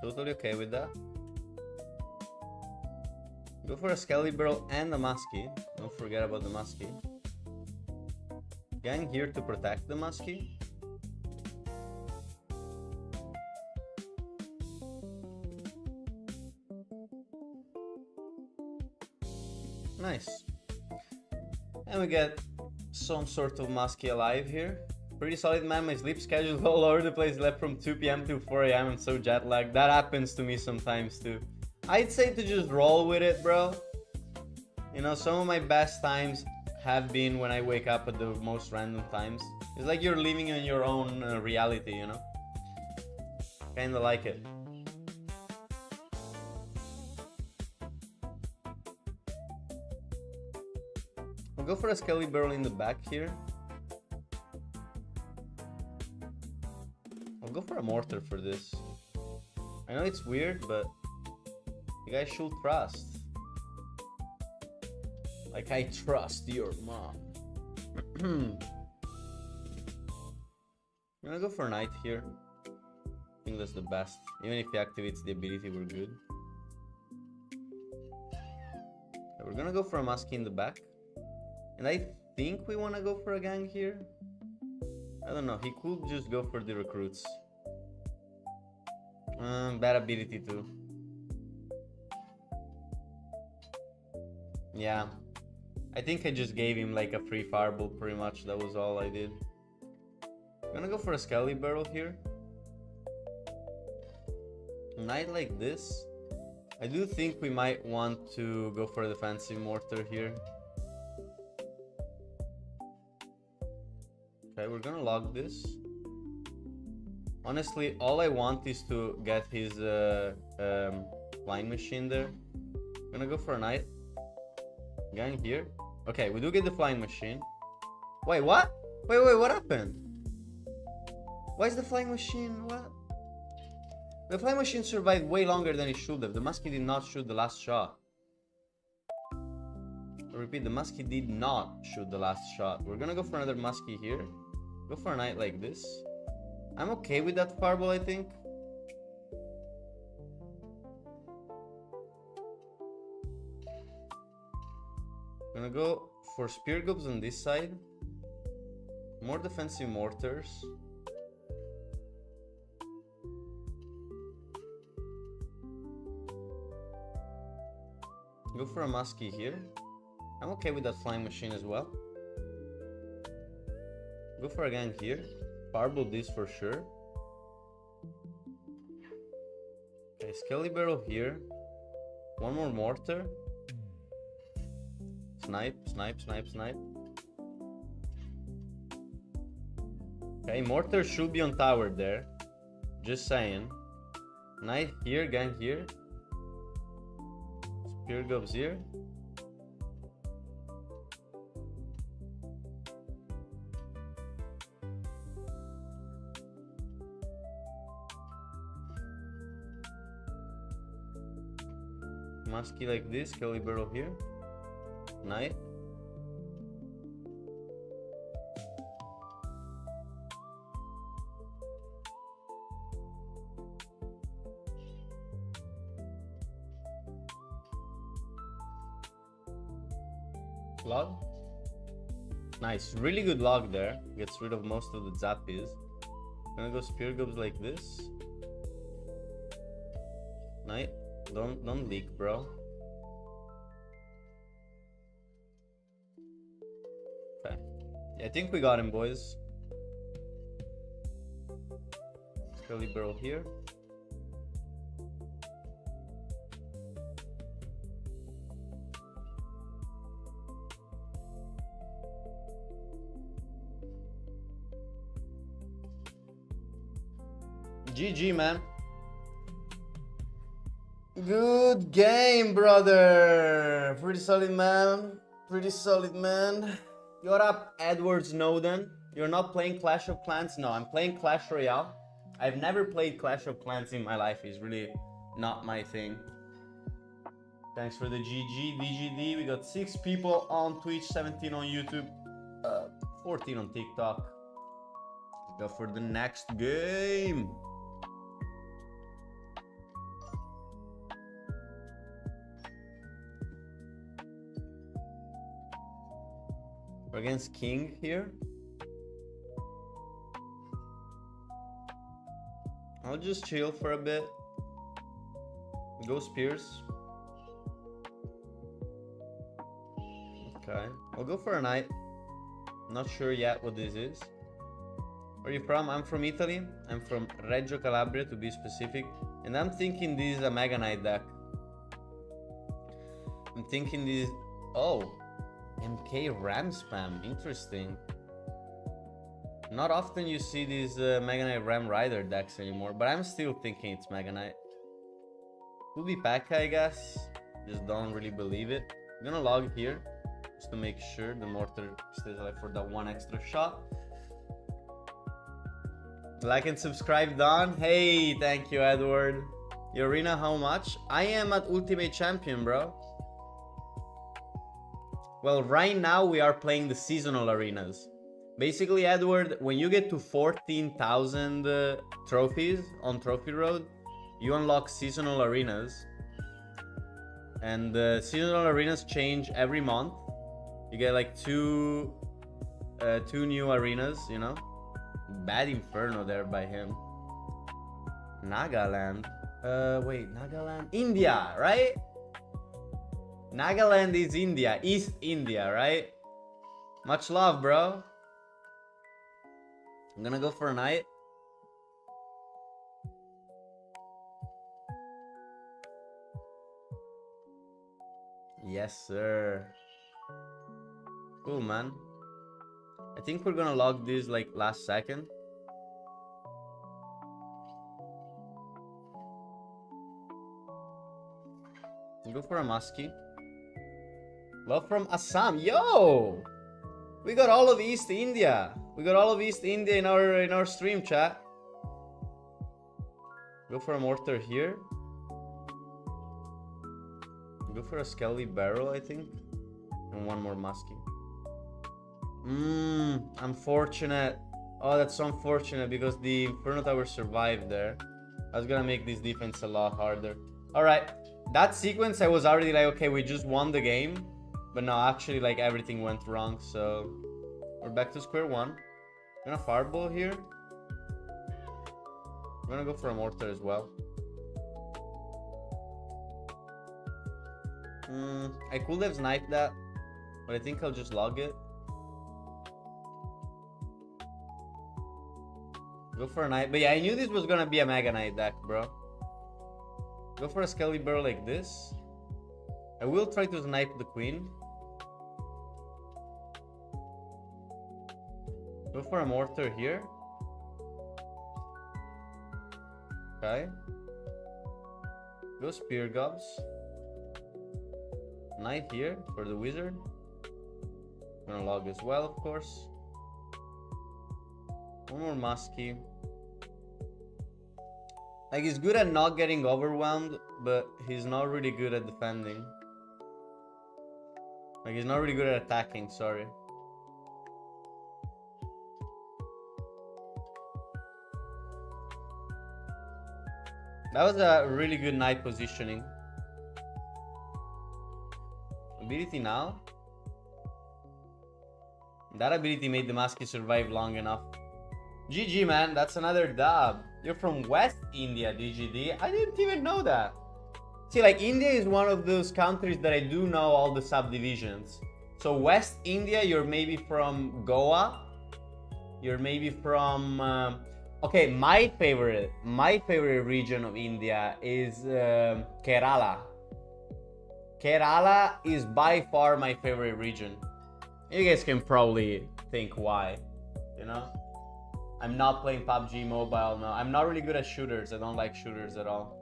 Totally okay with that. Go for a Skelly Barrel and a Muskie. Don't forget about the Muskie. Gang here to protect the Muskie. Nice. And we get some sort of Muskie alive here. Pretty solid, man. My sleep schedule is all over the place. Left from 2 p.m. to 4 a.m. I'm so jet lagged. That happens to me sometimes too. I'd say to just roll with it, bro. You know, some of my best times have been when I wake up at the most random times. It's like you're living in your own reality, you know? Kinda like it. I'll go for a Skelly Barrel in the back here. I'll go for a Mortar for this. I know it's weird, but you guys should trust. Like I trust your mom. I'm gonna go for Knight here. I think that's the best. Even if he activates the ability, we're good. Okay, we're gonna go for a Muskie in the back. And I think we wanna go for a gang here. I don't know, he could just go for the recruits. Bad ability too. Yeah. I think I just gave him like a free fireball pretty much. That was all I did. I'm gonna go for a Skelly Barrel here. Knight like this. I do think we might want to go for a defensive Mortar here. Okay, we're gonna log this. Honestly, all I want is to get his flying machine there. I'm gonna go for a Knight. Gang here. Okay, we do get the flying machine. Wait, what? Wait, what happened? Why is the flying machine... what? The flying machine survived way longer than it should have. The Muskie did not shoot the last shot. I repeat, the Muskie did not shoot the last shot. We're gonna go for another Muskie here. Go for a Knight like this. I'm okay with that fireball, I think. Gonna go for Spear Gobs on this side. More defensive Mortars. Go for a muskie here. I'm okay with that flying machine as well. Go for a gang here. Fireball this for sure. Okay, Skelly Barrel here. One more Mortar. Snipe, snipe, snipe, snipe. Okay, Mortar should be on tower there. Just saying. Knight here, gang here. Spear goes here. Musky like this, Kelly Barrel here. Knight. Log. Nice, really good log there. Gets rid of most of the zappies. Gonna go spear gobs like this. Knight. Don't leak, bro. Okay. Yeah, I think we got him, boys. Skelly Barrel here. GG, man. Good game, brother. Pretty solid, man. Pretty solid, man. What up, Edward Snowden? You're not playing Clash of Clans? No, I'm playing Clash Royale. I've never played Clash of Clans in my life. It's really not my thing. Thanks for the GG, DGD. We got 6 people on Twitch, 17 on YouTube, 14 on TikTok. Go for the next game. We're against King here. I'll just chill for a bit. Go Spears. Okay, I'll go for a Knight. Not sure yet what this is. Where are you from? I'm from Italy. I'm from Reggio Calabria to be specific. And I'm thinking this is a Mega Knight deck. I'm thinking this... Oh! MK Ram spam, interesting. Not often you see these Mega Knight Ram Rider decks anymore, but I'm still thinking it's Mega Knight. Could be P.E.K.K.A, I guess. Just don't really believe it. I'm gonna log here, just to make sure the Mortar stays alive for that one extra shot. Like and subscribe, Don. Hey, thank you, Edward. Your arena, how much? I am at Ultimate Champion, bro. Well, right now we are playing the seasonal arenas. Basically, Edward, when you get to 14,000 trophies on Trophy Road, you unlock seasonal arenas. And the seasonal arenas change every month. You get like two new arenas, you know. Bad Inferno there by him. Nagaland. Wait, Nagaland? India, right? Nagaland is India, East India, right? Much love, bro. I'm gonna go for a Knight. Yes, sir. Cool, man. I think we're gonna log this like last second. Go for a muskie. Love from Assam. Yo! We got all of East India. We got all of East India in our stream, chat. Go for a Mortar here. Go for a Skelly Barrel, I think. And one more muskie. Unfortunate. Oh, that's so unfortunate because the Inferno Tower survived there. I was gonna make this defense a lot harder. Alright. That sequence, I was already like, okay, we just won the game. But no, actually, like, everything went wrong, so... We're back to square one. I'm gonna Fireball here. I'm gonna go for a Mortar as well. I could have sniped that, but I think I'll just log it. Go for a knight. But yeah, I knew this was gonna be a Mega Knight deck, bro. Go for a Skelly Burrow like this. I will try to snipe the queen. Go for a Mortar here. Okay. Go Spear Gobs. Knight here for the wizard. Gonna log as well, of course. One more Muskie. Like, he's good at not getting overwhelmed, but he's not really good at defending. Like, he's not really good at attacking, sorry. That was a really good knight positioning. Ability now. That ability made the Muskie survive long enough. GG, man, that's another dub. You're from West India, DGD. I didn't even know that. See, like, India is one of those countries that I do know all the subdivisions. So West India, you're maybe from Goa. You're maybe from... okay, my favorite region of India is Kerala. Kerala is by far my favorite region. You guys can probably think why, you know? I'm not playing PUBG Mobile, no. I'm not really good at shooters. I don't like shooters at all.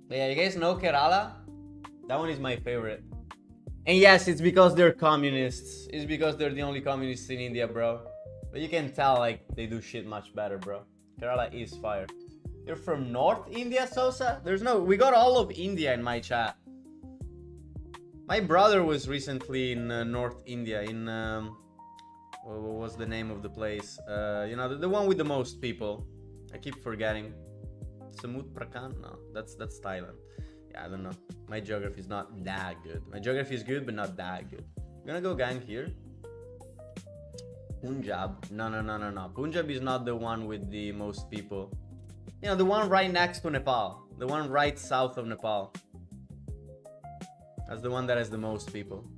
But yeah, you guys know Kerala? That one is my favorite. And yes, it's because they're communists. It's because they're the only communists in India, bro. But you can tell, like, they do shit much better, bro. Kerala is fire. You're from North India, Sosa? We got all of India in my chat. My brother was recently in North India, in, what was the name of the place? You know, the one with the most people. I keep forgetting. Samut Prakan? No, that's Thailand. Yeah, I don't know. My geography is not that good. My geography is good, but not that good. I'm gonna go gang here. Punjab. No. Punjab is not the one with the most people. You know, the one right next to Nepal. The one right south of Nepal. That's the one that has the most people.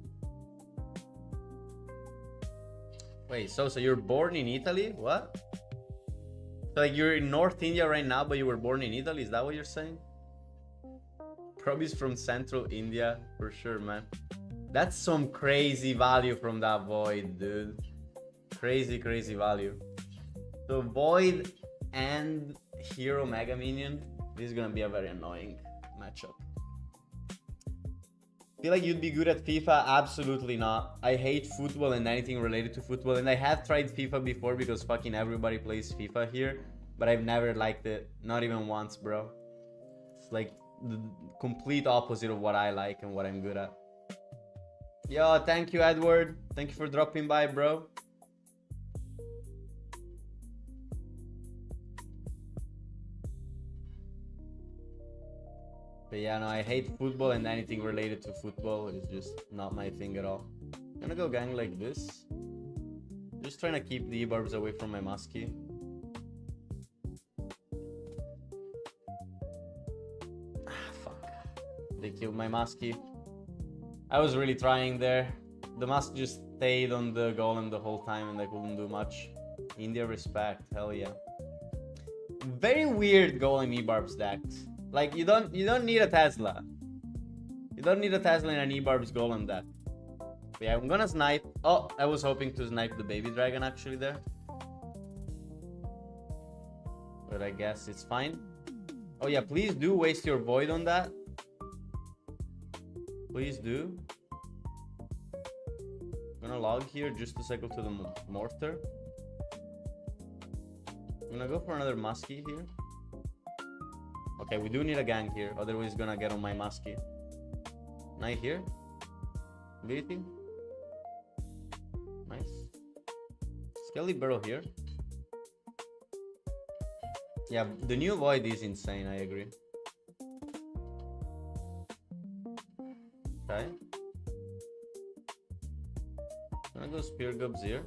Wait, so you're born in Italy? What? So like you're in North India right now, but you were born in Italy? Is that what you're saying? Probably from Central India, for sure, man. That's some crazy value from that Void, dude. Crazy value. So Void and Hero Mega Minion. This is gonna be a very annoying matchup. Feel like you'd be good at FIFA? Absolutely not. I hate football and anything related to football, and I have tried FIFA before because fucking everybody plays FIFA here, but I've never liked it. Not even once, bro. It's like the complete opposite of what I like and what I'm good at. Yo, thank you, Edward. Thank you for dropping by, bro. But yeah, no, I hate football and anything related to football. It's just not my thing at all. I'm gonna go gang like this. Just trying to keep the E-barbs away from my Muskie. Ah, fuck. They killed my Muskie. I was really trying there. The Musk just stayed on the golem the whole time and I couldn't do much. India respect, hell yeah. Very weird golem E-barbs decks. Like, you don't need a Tesla. You don't need a Tesla in an E-barbs golem deck. But yeah, I'm gonna snipe. Oh, I was hoping to snipe the baby dragon actually there. But I guess it's fine. Oh yeah, please do waste your void on that. Please do. I'm gonna log here just to cycle to the mortar. I'm gonna go for another Muskie here. Okay, we do need a gang here, otherwise he's gonna get on my Muskie. Knight here. Ability. Nice. Skelly Burrow here. Yeah, the new Void is insane, I agree. Okay. Gonna go Spear Gobs here.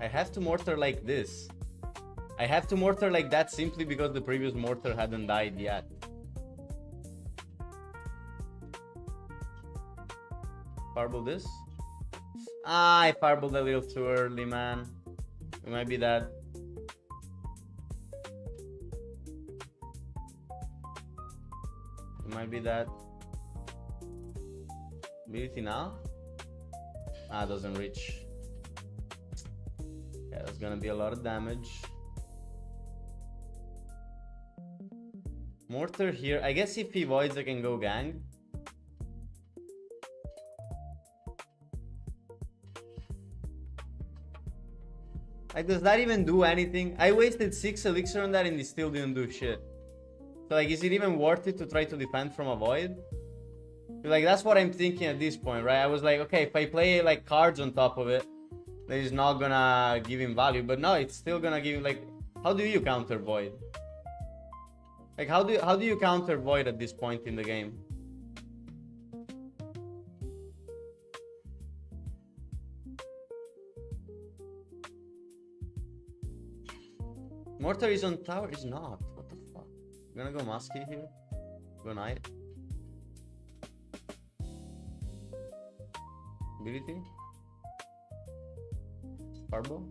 I have to mortar like this. I have to Mortar like that simply because the previous Mortar hadn't died yet. Fireball this? Ah, I fireballed a little too early, man. It might be that. It might be that. Ability now? Ah, doesn't reach. Yeah, that's gonna be a lot of damage. Mortar here. I guess if he voids, I can go gang. Like, does that even do anything? I wasted 6 elixir on that and he still didn't do shit. So, like, is it even worth it to try to defend from a void? Like, that's what I'm thinking at this point, right? I was like, okay, if I play, like, cards on top of it, then it's not gonna give him value. But no, it's still gonna give him, like, how do you counter void? Like, how do you counter void at this point in the game? Mortar is on tower? Is not. What the fuck? I'm gonna go musky here. Go knight. Ability. Fireball.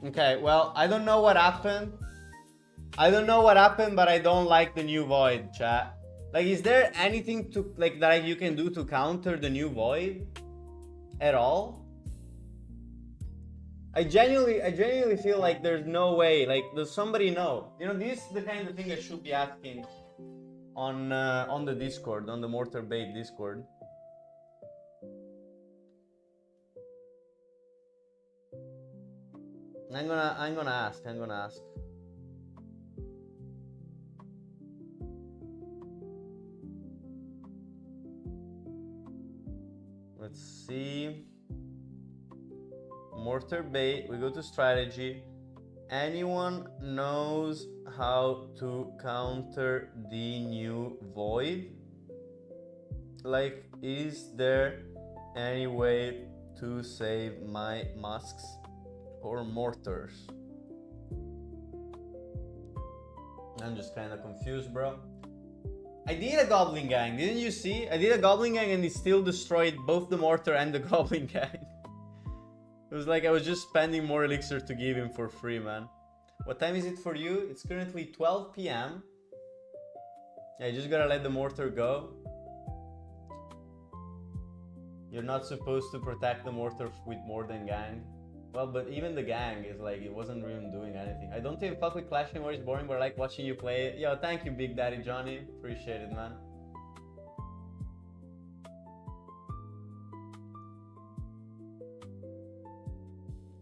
Okay, well, I don't know what happened. But I don't like the new void, chat. Like, is there anything to like that you can do to counter the new void at all? I genuinely feel like there's no way. Like, does somebody know? You know, this is the kind of thing I should be asking on the Discord, on the Mortar Bait Discord. I'm gonna ask. Let's see. Mortar bait. We go to strategy. Anyone knows how to counter the new void? Like, is there any way to save my musks or mortars? I'm just kind of confused, bro. I did a Goblin Gang, didn't you see? I did a Goblin Gang and it still destroyed both the Mortar and the Goblin Gang. It was like I was just spending more elixir to give him for free, man. What time is it for you? It's currently 12 p.m. Yeah, you just gotta let the Mortar go. You're not supposed to protect the Mortar with more than Gang. Well, but even the Gang is like, it wasn't really doing anything. I don't even fuck with Clash anymore, it's boring, but I like watching you play it. Yo, thank you, Big Daddy Johnny. Appreciate it, man.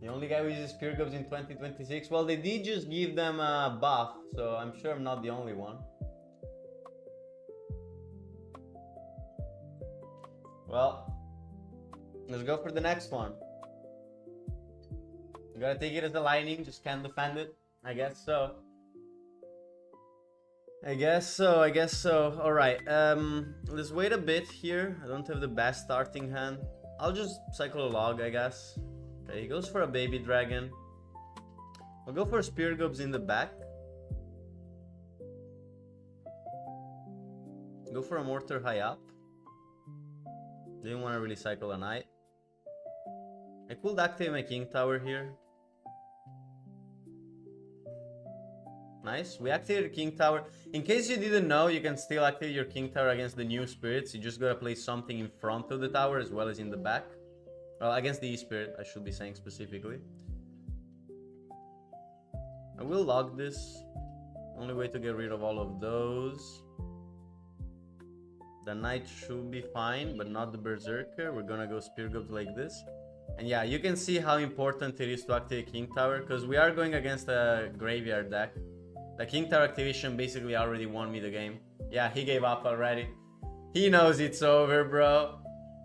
The only guy who uses Spear Gobs in 2026? Well, they did just give them a buff, so I'm sure I'm not the only one. Well, let's go for the next one. You gotta take it as a lightning, just can't defend it. I guess so. Alright, let's wait a bit here. I don't have the best starting hand. I'll just cycle a log, I guess. Okay, he goes for a baby dragon. I'll go for Spear Gobs in the back. Go for a Mortar high up. Didn't want to really cycle a knight. I could activate my King Tower here. Nice. We activated King Tower. In case you didn't know, you can still activate your King Tower against the new spirits. You just gotta place something in front of the tower as well as in the back. Well, against the E-Spirit, I should be saying specifically. I will log this. Only way to get rid of all of those. The Knight should be fine, but not the Berserker. We're gonna go Spear Gobs like this. And yeah, you can see how important it is to activate King Tower, because we are going against a graveyard deck. The King Tower activation basically already won me the game. Yeah, he gave up already. He knows it's over, bro.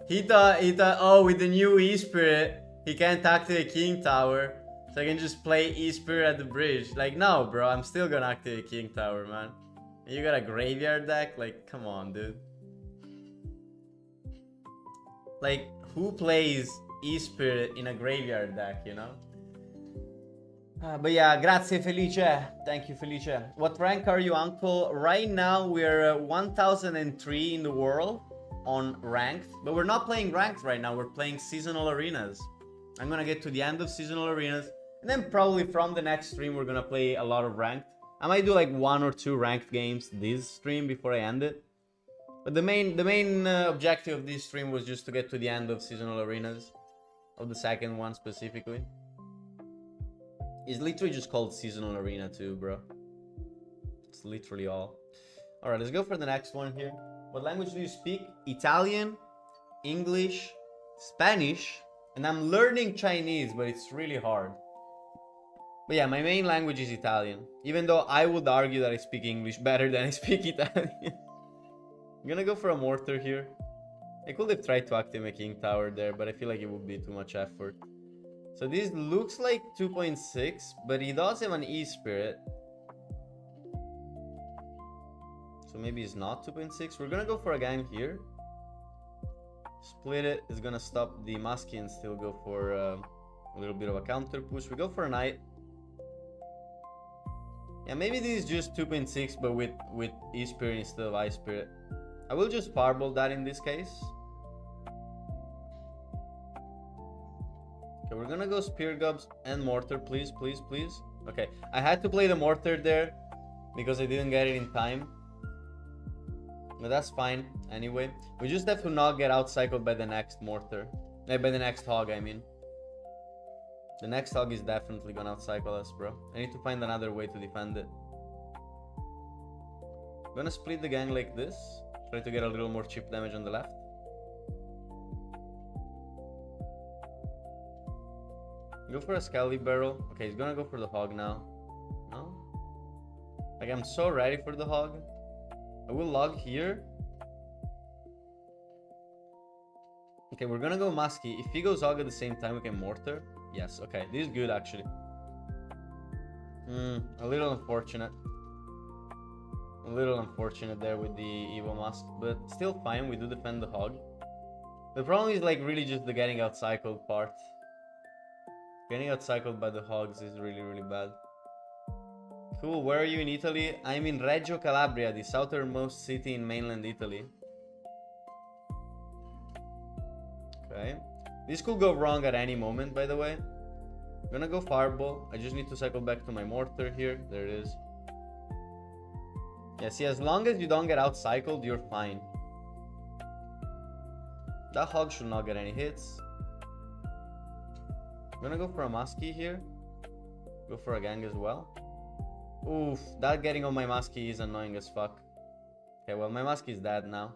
He thought, oh, with the new E-Spirit, he can't activate King Tower. So I can just play E-Spirit at the bridge. Like, no, bro, I'm still gonna activate King Tower, man. You got a graveyard deck? Like, come on, dude. Like, who plays E-Spirit in a graveyard deck, you know? But yeah, grazie Felice. Thank you, Felice. What rank are you, uncle? Right now, we're 1003 in the world on ranked. But we're not playing ranked right now. We're playing seasonal arenas. I'm gonna get to the end of seasonal arenas. And then probably from the next stream, we're gonna play a lot of ranked. I might do like 1 or 2 ranked games this stream before I end it. But the main objective of this stream was just to get to the end of seasonal arenas. Of the second one specifically. It's literally just called seasonal arena too, bro. It's literally all. Alright, let's go for the next one here. What language do you speak? Italian, English, Spanish, and I'm learning Chinese, but it's really hard. But yeah, my main language is Italian. Even though I would argue that I speak English better than I speak Italian. I'm gonna go for a Mortar here. I could have tried to activate a King Tower there, but I feel like it would be too much effort. So this looks like 2.6, but he does have an E-Spirit. So maybe it's not 2.6. We're gonna go for a gang here. Split it is gonna stop the Muskie and still go for a little bit of a counter push. We go for a Knight. Yeah, maybe this is just 2.6, but with E-Spirit instead of I-Spirit. I will just Fireball that in this case. Okay, we're gonna go Spear Gobs and Mortar, please, please, please. Okay, I had to play the Mortar there because I didn't get it in time. But that's fine, anyway. We just have to not get outcycled by the next Mortar. By the next Hog, I mean. The next Hog is definitely gonna outcycle us, bro. I need to find another way to defend it. I'm gonna split the gang like this. Try to get a little more chip damage on the left. Go for a Scally Barrel. Okay, he's gonna go for the Hog now. No? Like, I'm so ready for the Hog. I will log here. Okay, we're gonna go Muskie. If he goes Hog at the same time, we can Mortar. Yes, okay. This is good, actually. A little unfortunate. A little unfortunate there with the Evo Musk. But still fine, we do defend the Hog. The problem is, like, really just the getting outcycled part. Getting outcycled by the Hogs is really, really bad. Cool, where are you in Italy? I'm in Reggio Calabria, the southernmost city in mainland Italy. Okay. This could go wrong at any moment, by the way. I'm gonna go Fireball. I just need to cycle back to my Mortar here. There it is. Yeah, see, as long as you don't get outcycled, you're fine. That Hog should not get any hits. I'm gonna go for a Muskie here. Go for a gang as well. Oof, that getting on my Muskie is annoying as fuck. Okay, well, my Muskie is dead now.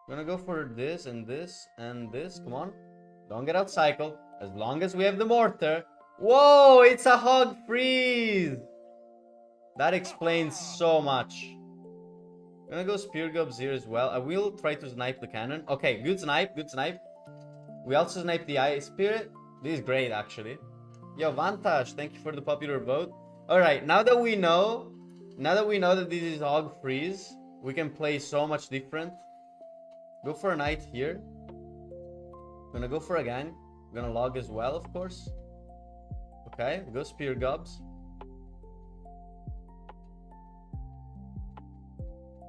I'm gonna go for this and this and this. Come on. Don't get outcycled. As long as we have the Mortar. Whoa, it's a Hog freeze! That explains so much. I'm gonna go Spear Gobs here as well. I will try to snipe the cannon. Okay, good snipe, good snipe. We also snipe the Ice Spirit. This is great, actually. Yo, Vantage, thank you for the popular vote. Alright, now that we know that this is Hog freeze, we can play so much different. Go for a Knight here. Gonna go for a gang. Gonna log as well, of course. Okay, go Spear Gobs.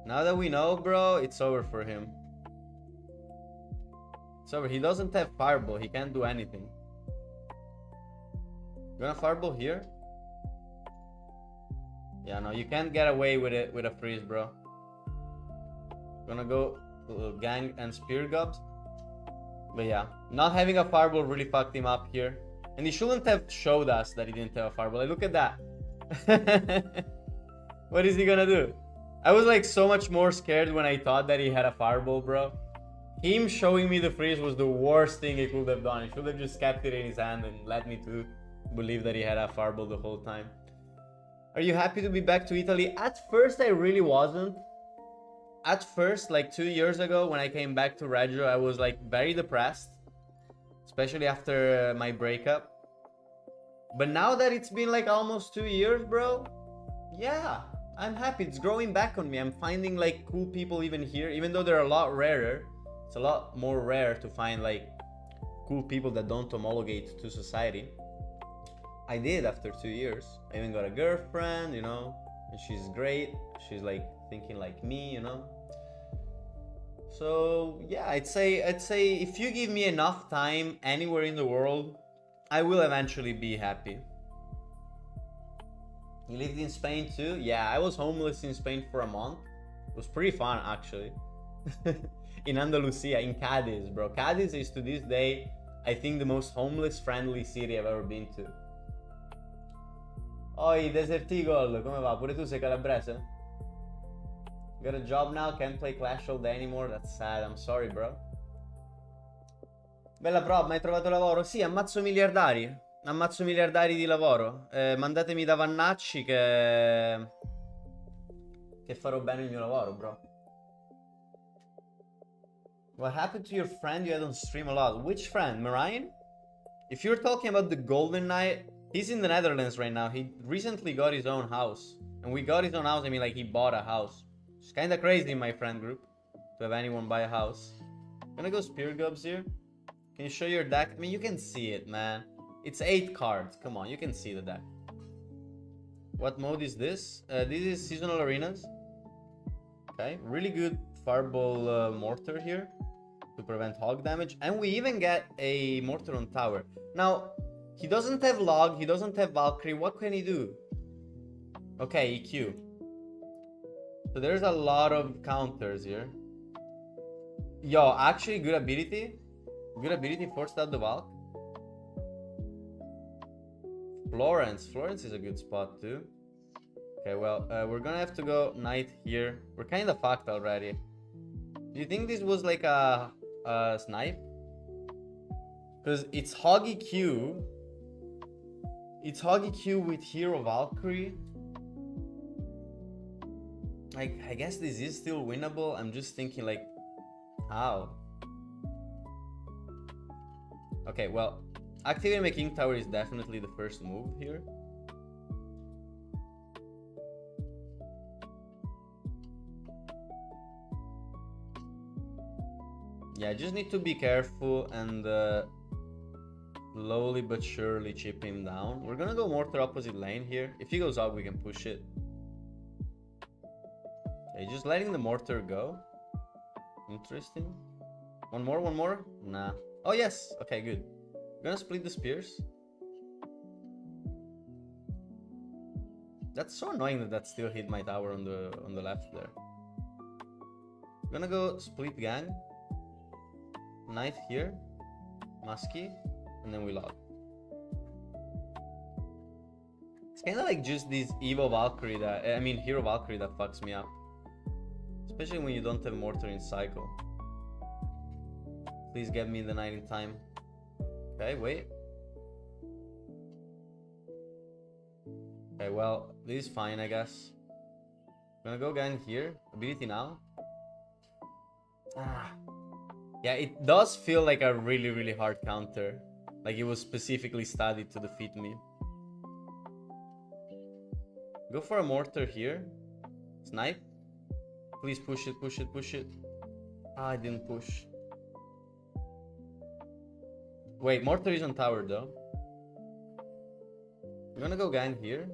Now that we know, bro, it's over for him. It's over. He doesn't have Fireball. He can't do anything. Gonna Fireball here? Yeah, no, you can't get away with it with a freeze, bro. Gonna go gang and Spear Gobs. But yeah, not having a Fireball really fucked him up here. And he shouldn't have showed us that he didn't have a Fireball. Like, look at that. What is he gonna do? I was like so much more scared when I thought that he had a Fireball, bro. Him showing me the freeze was the worst thing he could have done. He should have just kept it in his hand and let me to believe that he had a Fireball the whole time. Are you happy to be back to Italy? At first, I really wasn't. At first, like 2 years ago, when I came back to Reggio, I was like very depressed, especially after my breakup. But now that it's been like almost 2 years, bro, yeah, I'm happy. It's growing back on me. I'm finding like cool people even here, even though they're a lot rarer. It's a lot more rare to find like cool people that don't homologate to society. I did after 2 years. I even got a girlfriend, you know, and she's great. She's like thinking like me, you know. So yeah, I'd say if you give me enough time anywhere in the world, I will eventually be happy. You lived in Spain too? Yeah, I was homeless in Spain for a month. It was pretty fun actually. In Andalusia, in Cadiz, bro. Cadiz is to this day, I think, the most homeless friendly city I've ever been to. Oi, Desertigol, come va? Pure tu sei calabrese? Got a job now, can't play Clash all day anymore. That's sad, I'm sorry, bro. Bella prof, ma hai trovato lavoro? Sì, ammazzo miliardari. Ammazzo miliardari di lavoro. Mandatemi da Vannacci che farò bene il mio lavoro, bro. What happened to your friend you had on stream a lot? Which friend? Marion? If you're talking about the Golden Knight, he's in the Netherlands right now. He recently got his own house. And we got his own house, I mean like he bought a house. It's kinda crazy in my friend group to have anyone buy a house. Gonna go Spear Gubs here. Can you show your deck? I mean, you can see it, man. It's 8 cards. Come on, you can see the deck. What mode is this? This is Seasonal Arenas. Okay, really good Fireball Mortar here to prevent hog damage. And we even get a Mortar on tower. Now, he doesn't have Log, he doesn't have Valkyrie. What can he do? Okay, EQ. So there's a lot of counters here. Yo, actually good ability. Good ability, forced out the Valk. Florence is a good spot too. Okay, well, we're gonna have to go Knight here. We're kind of fucked already. Do you think this was like a snipe? Because it's Hoggy Q. It's Hoggy Q with Hero Valkyrie. Like, I guess this is still winnable. I'm just thinking like, how? Okay, well, activating my King Tower is definitely the first move here. Yeah, I just need to be careful and slowly but surely chip him down. We're gonna go Mortar opposite lane here. If he goes up, we can push it. Okay, just letting the Mortar go. Interesting. One more? Nah. Oh, yes. Okay, good. Gonna split the spears. That's so annoying that still hit my tower on the left there. Gonna go split gang. Knight here. Musky. And then we log. It's kind of like just this Evo Valkyrie that... I mean, Hero Valkyrie that fucks me up. Especially when you don't have Mortar in cycle. Please get me the Knight in time. Okay, wait. Okay, well, this is fine, I guess. I'm gonna go gang here. Ability now. Ah. Yeah, it does feel like a really, really hard counter. Like it was specifically studied to defeat me. Go for a Mortar here. Snipe. Please push it, push it, push it. Ah, I didn't push. Wait, Mortar is on tower though. I'm gonna go gang here.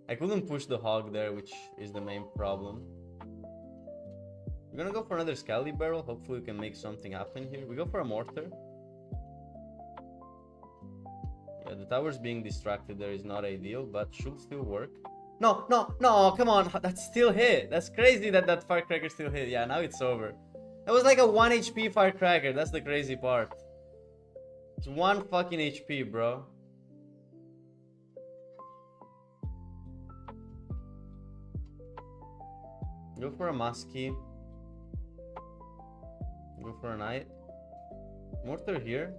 I couldn't push the hog there, which is the main problem. We're gonna go for another Skelly Barrel. Hopefully we can make something happen here. We go for a Mortar. Yeah, the tower's being distracted there is not ideal, but should still work. No, come on. That still hit. That's crazy that that Firecracker still hit. Yeah, now it's over. That was like a 1 HP Firecracker. That's the crazy part. It's 1 fucking HP, bro. Go for a Musky. Go for a Knight. Mortar here.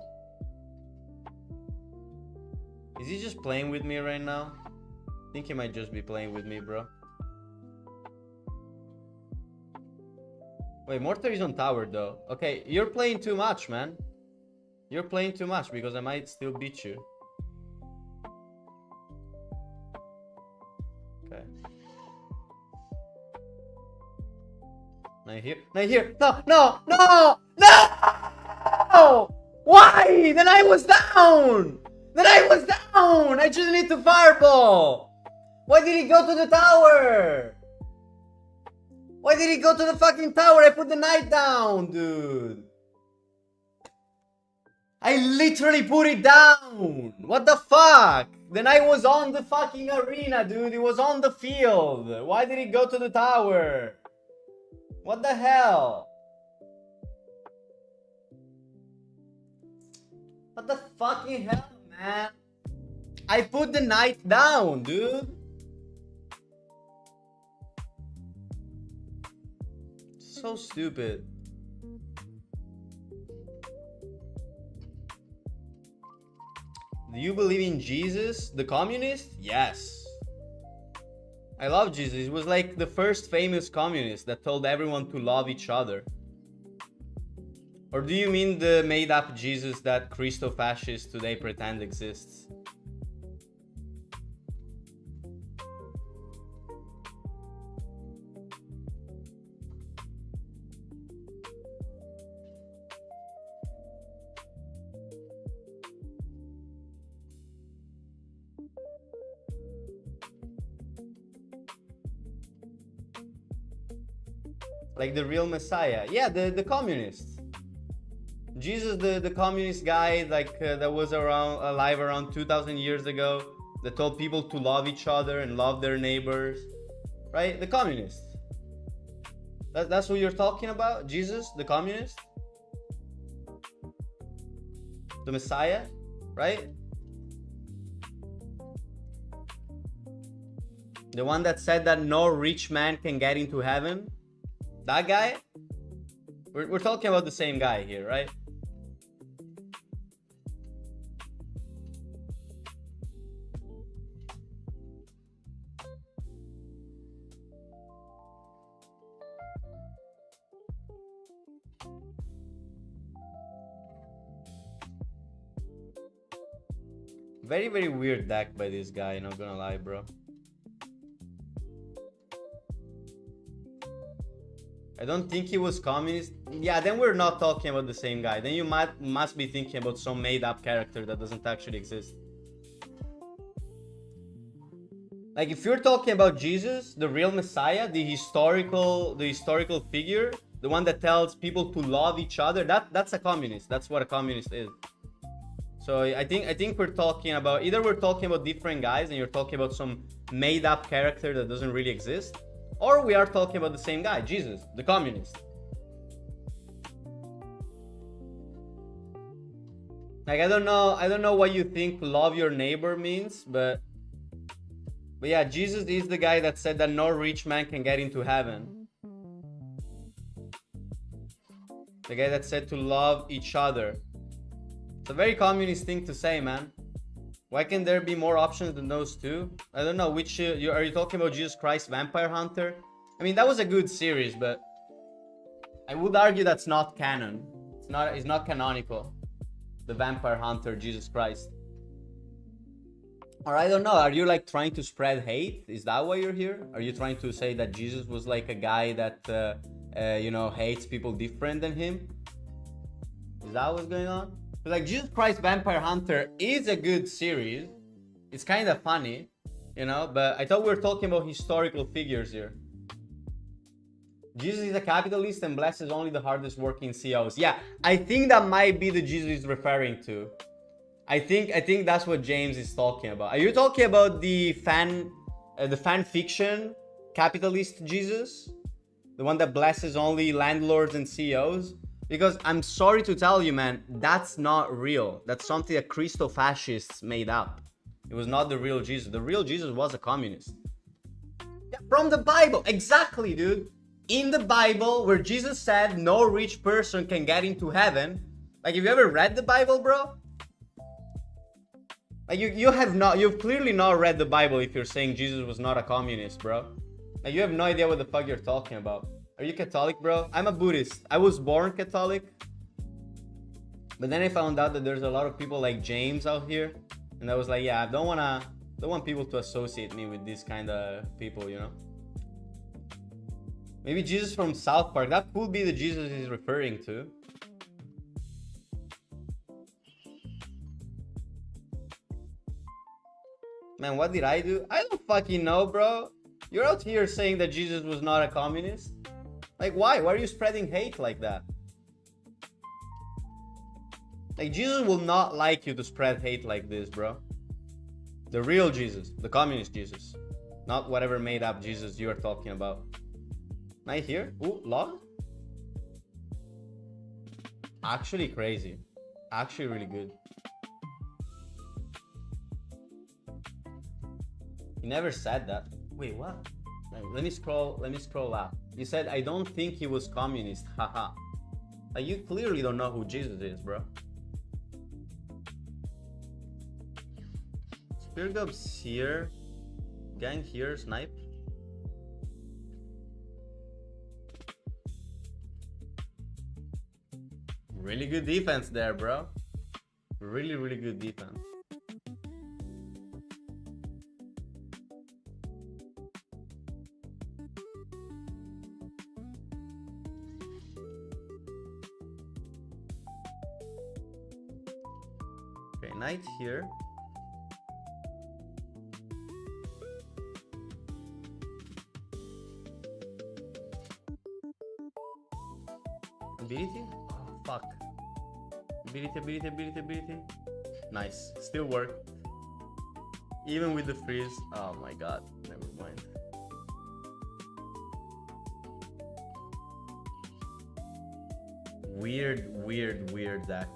Is he just playing with me right now? I think he might just be playing with me, bro. Wait, Mortar is on tower though. Okay, you're playing too much, man. You're playing too much because I might still beat you. Okay. Now here. Now here. No, no, no, no! Why? Then I was down! Then I was down! I just need to fireball! Why did he go to the tower? Why did he go to the fucking tower? I put the knight down, dude. I literally put it down. What the fuck? Then I was on the fucking arena, dude. It was on the field. Why did he go to the tower? What the hell? What the fucking hell, man? I put the knight down, dude. So stupid. Do you believe in Jesus, the communist? Yes. I love Jesus. He was like the first famous communist that told everyone to love each other. Or do you mean the made-up Jesus that Christo-fascists today pretend exists? Like the real Messiah. Yeah, the communists. Jesus, the communist guy, like that was alive around 2,000 years ago, that told people to love each other and love their neighbors, right? The communists. That's what you're talking about? Jesus, the communist? The Messiah, right? The one that said that no rich man can get into heaven? That guy? We're talking about the same guy here, right? Very, very weird deck by this guy, not gonna lie, bro. I don't think he was communist. Yeah, then we're not talking about the same guy. Then you must be thinking about some made-up character that doesn't actually exist. Like if you're talking about Jesus, the real Messiah, the historical figure, the one that tells people to love each other, that's a communist. That's what a communist is. So I think we're talking about, either we're talking about different guys and you're talking about some made-up character that doesn't really exist, or we are talking about the same guy, Jesus, the communist. Like I don't know what you think love your neighbor means, but yeah, Jesus is the guy that said that no rich man can get into heaven. The guy that said to love each other. It's a very communist thing to say, man. Why can there be more options than those two? I don't know, which are you talking about? Jesus Christ Vampire Hunter? I mean, that was a good series, but I would argue that's not canon. It's not canonical. The Vampire Hunter, Jesus Christ. Or I don't know, are you like trying to spread hate? Is that why you're here? Are you trying to say that Jesus was like a guy that, you know, hates people different than him? Is that what's going on? But like Jesus Christ Vampire Hunter is a good series. It's kind of funny, you know, but I thought we were talking about historical figures here. Jesus is a capitalist and blesses only the hardest working CEOs. Yeah, I think that might be the Jesus he's referring to. I think that's what James is talking about. Are you talking about the fan fiction capitalist Jesus? The one that blesses only landlords and CEOs? Because I'm sorry to tell you, man, that's not real. That's something that Christo-fascists made up. It was not the real Jesus. The real Jesus was a communist. Yeah, from the Bible. Exactly, dude. In the Bible, where Jesus said no rich person can get into heaven. Like, have you ever read the Bible, bro? Like, you've clearly not read the Bible if you're saying Jesus was not a communist, bro. Like, you have no idea what the fuck you're talking about. Are you Catholic, bro? I'm a Buddhist. I was born Catholic. But then I found out that there's a lot of people like James out here. And I was like, yeah, I don't want people to associate me with these kind of people, you know? Maybe Jesus from South Park. That could be the Jesus he's referring to. Man, what did I do? I don't fucking know, bro. You're out here saying that Jesus was not a communist. Like, why? Why are you spreading hate like that? Like, Jesus will not like you to spread hate like this, bro. The real Jesus, the communist Jesus. Not whatever made up Jesus you're talking about. Night here? Ooh, log? Actually crazy. Actually really good. He never said that. Wait, what? Let me scroll up. You said, I don't think he was communist, haha. Like, you clearly don't know who Jesus is, bro. Spear Gub's here. Gang here, snipe. Really good defense there, bro. Really, really good defense. Okay, knight here. Ability? Oh, fuck. Ability. Nice. Still worked. Even with the freeze. Oh my god. Never mind. Weird deck.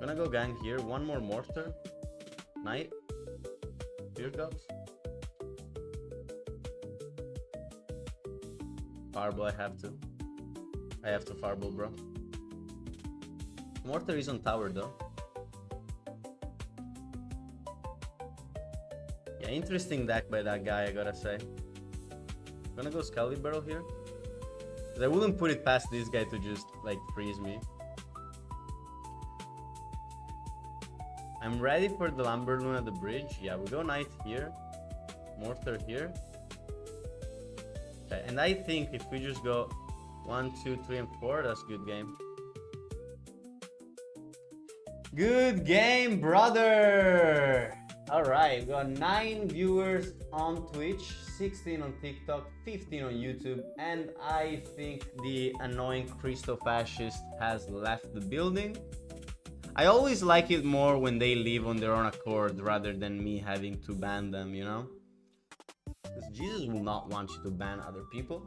Gonna go gang here. One more mortar. Knight. Spear Gubs. Fireball, I have to. I have to fireball, bro. Mortar is on tower, though. Yeah, interesting deck by that guy, I gotta say. I'm gonna go Skelly Barrel here. Because I wouldn't put it past this guy to just, like, freeze me. I'm ready for the Lumberloon at the bridge. Yeah, we go Knight here. Mortar here. Okay, and I think if we just go 1, 2, 3, and 4, that's good game. Good game, brother! Alright, we got 9 viewers on Twitch, 16 on TikTok, 15 on YouTube, and I think the annoying Christo-fascist has left the building. I always like it more when they leave on their own accord rather than me having to ban them, you know? Because Jesus will not want you to ban other people.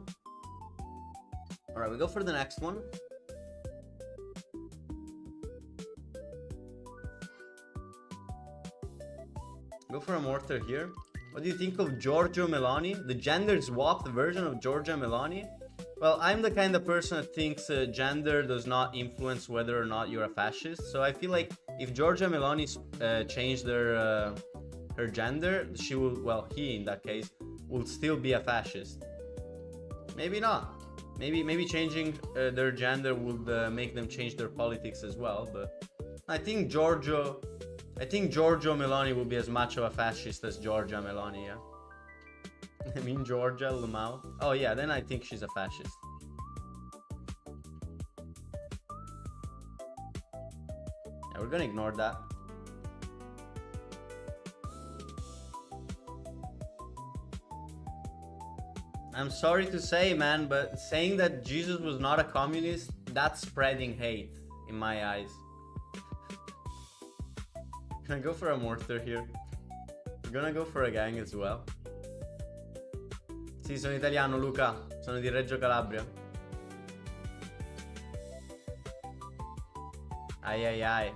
Alright, we go for the next one. Go for a mortar here. What do you think of Giorgio Meloni? The gender swapped version of Giorgia Meloni? Well, I'm the kind of person that thinks gender does not influence whether or not you're a fascist. So I feel like if Giorgia Meloni changed her gender, she will, well, he in that case, will still be a fascist. Maybe not. Maybe changing their gender would make them change their politics as well. But I think Giorgio Meloni will be as much of a fascist as Giorgia Meloni, yeah? I mean Georgia Lamau. Oh yeah, then I think she's a fascist. Yeah, we're gonna ignore that. I'm sorry to say, man, but saying that Jesus was not a communist, that's spreading hate in my eyes. Can I go for a mortar here? We're gonna go for a gang as well. Sì, sono italiano, Luca. Sono di Reggio Calabria. Ai.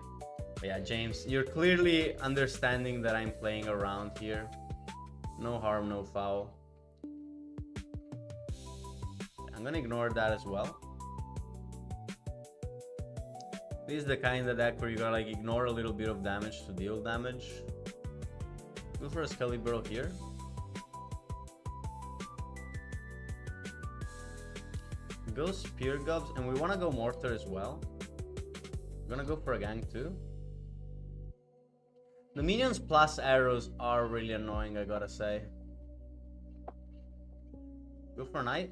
But yeah, James, you're clearly understanding that I'm playing around here. No harm, no foul. I'm gonna ignore that as well. This is the kind of deck where you gotta like ignore a little bit of damage to deal damage. Go for a Skelly Barrel here. go Spear Gobs, and we want to go Mortar as well. We're gonna go for a gang too. The minions plus arrows are really annoying, I gotta say. Go for a knight.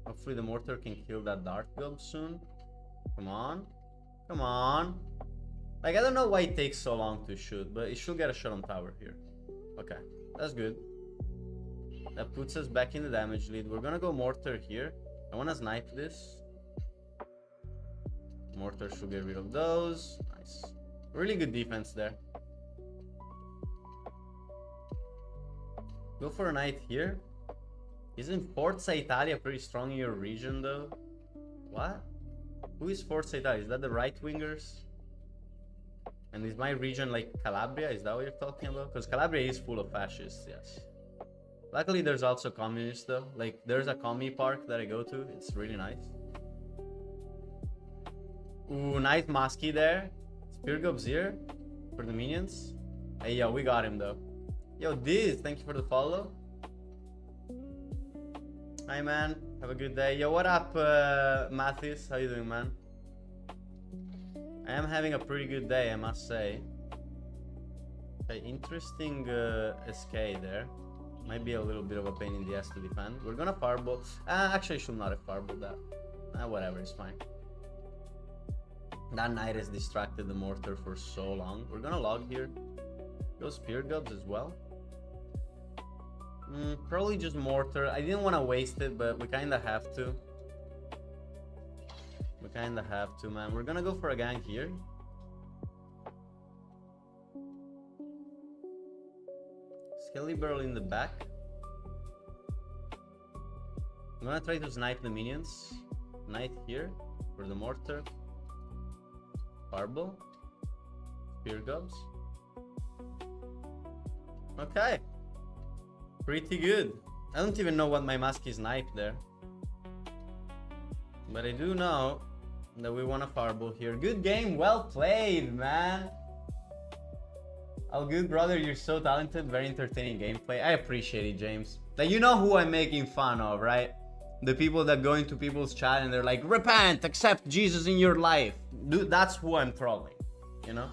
Hopefully the Mortar can kill that Dart Gob soon. Come on. Come on. Like, I don't know why it takes so long to shoot, but it should get a shot on tower here. Okay, that's good. That puts us back in the damage lead. We're gonna go Mortar here. I wanna snipe this. Mortar should get rid of those. Nice. Really good defense there. Go for a knight here. Isn't Forza Italia pretty strong in your region though? What? Who is Forza Italia? Is that the right wingers? And is my region like Calabria? Is that what you're talking about? Because Calabria is full of fascists, yes. Luckily there's also communists though. Like there's a commie park that I go to. It's really nice. Ooh, nice Muskie there. Spear Gob's here for the minions. Hey, yo, we got him though. Yo, Diz, thank you for the follow. Hi, man. Have a good day. Yo, what up, Mathis? How you doing, man? I am having a pretty good day, I must say. Okay, interesting SK there. Might be a little bit of a pain in the ass to defend. We're gonna fireball. Actually, I should not have fireballed that. Whatever, it's fine. That knight has distracted the Mortar for so long. We're gonna log here. Go Spear Gobs as well. Probably just Mortar. I didn't want to waste it, but we kind of have to. We kind of have to, man. We're gonna go for a gang here. Skelly Barrel in the back. I'm gonna try to snipe the minions. Knight here for the Mortar. Fireball. Spear Gobs. Okay. Pretty good. I don't even know what my mask is sniped there. But I do know that we want a fireball here. Good game, well played, man. All good, brother. You're so talented. Very entertaining gameplay. I appreciate it, James. Like, you know who I'm making fun of, right? The people that go into people's chat and they're like, repent, accept Jesus in your life. Dude, that's who I'm trolling, you know?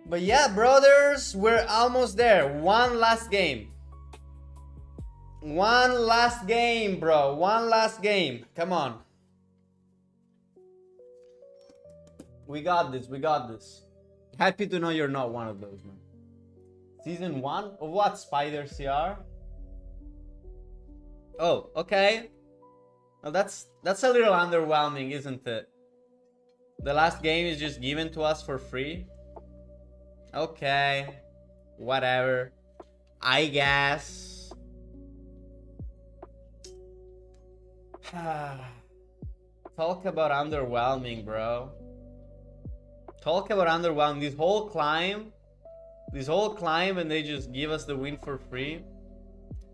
But yeah, brothers, we're almost there. One last game. One last game, bro. One last game. Come on. We got this. We got this. Happy to know you're not one of those, man. Season 1 of what? Spider CR? Oh, okay. Well, that's a little underwhelming, isn't it? The last game is just given to us for free. Okay. Whatever. I guess. Talk about underwhelming, bro. Talk about underwhelming. This whole climb and they just give us the win for free.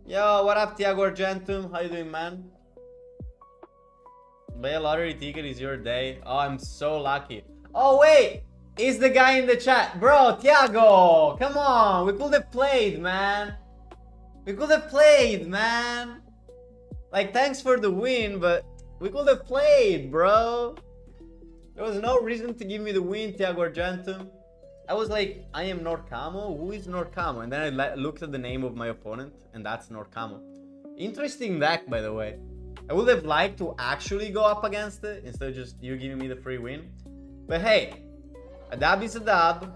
Yo, what up, Tiago Argentum? How you doing, man? Buy a lottery ticket is your day. Oh, I'm so lucky. Oh, wait! Is the guy in the chat. Bro, Tiago! Come on! We could have played, man. We could have played, man. Like, thanks for the win, but we could have played, bro. There was no reason to give me the win, Tiago Argentum. I was like, I am Norcamo? Who is Norcamo? And then I looked at the name of my opponent, and that's Norcamo. Interesting deck, by the way. I would have liked to actually go up against it, instead of just you giving me the free win. But hey, a dub is a dub.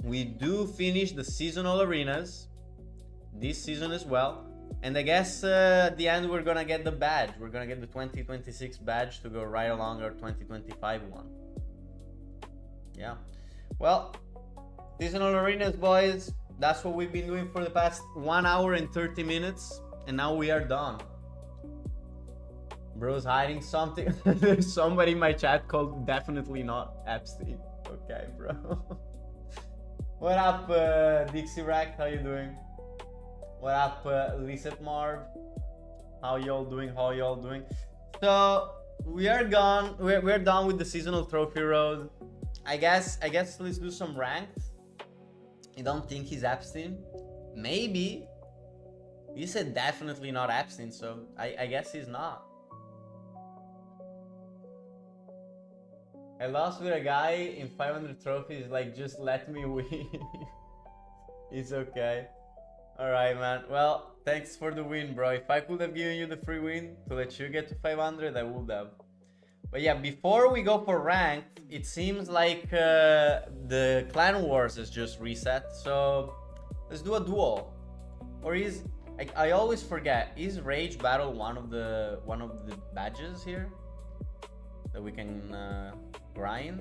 We do finish the seasonal arenas this season as well. And I guess at the end we're gonna get the badge. We're gonna get the 2026 badge to go right along our 2025 one. Yeah. Well, seasonal arenas, boys. That's what we've been doing for the past 1 hour and 30 minutes. And now we are done. Bro's hiding something. There's somebody in my chat called definitely not Epstein. Okay, bro. What up, Dixie Rack? How you doing? What up, Lisette Marv? How y'all doing? How y'all doing? So we are gone. We're done with the seasonal trophy road. I guess let's do some ranked. I don't think he's Epstein. Maybe He said definitely not Epstein, so I guess he's not. I lost with a guy in 500 trophies, like, just let me win. It's okay. Alright, man. Well, thanks for the win, bro. If I could have given you the free win to let you get to 500, I would have. But yeah, before we go for ranked, it seems like the Clan Wars is just reset. So let's do a duel. Or is I always forget, is Rage Battle one of the badges here that we can grind?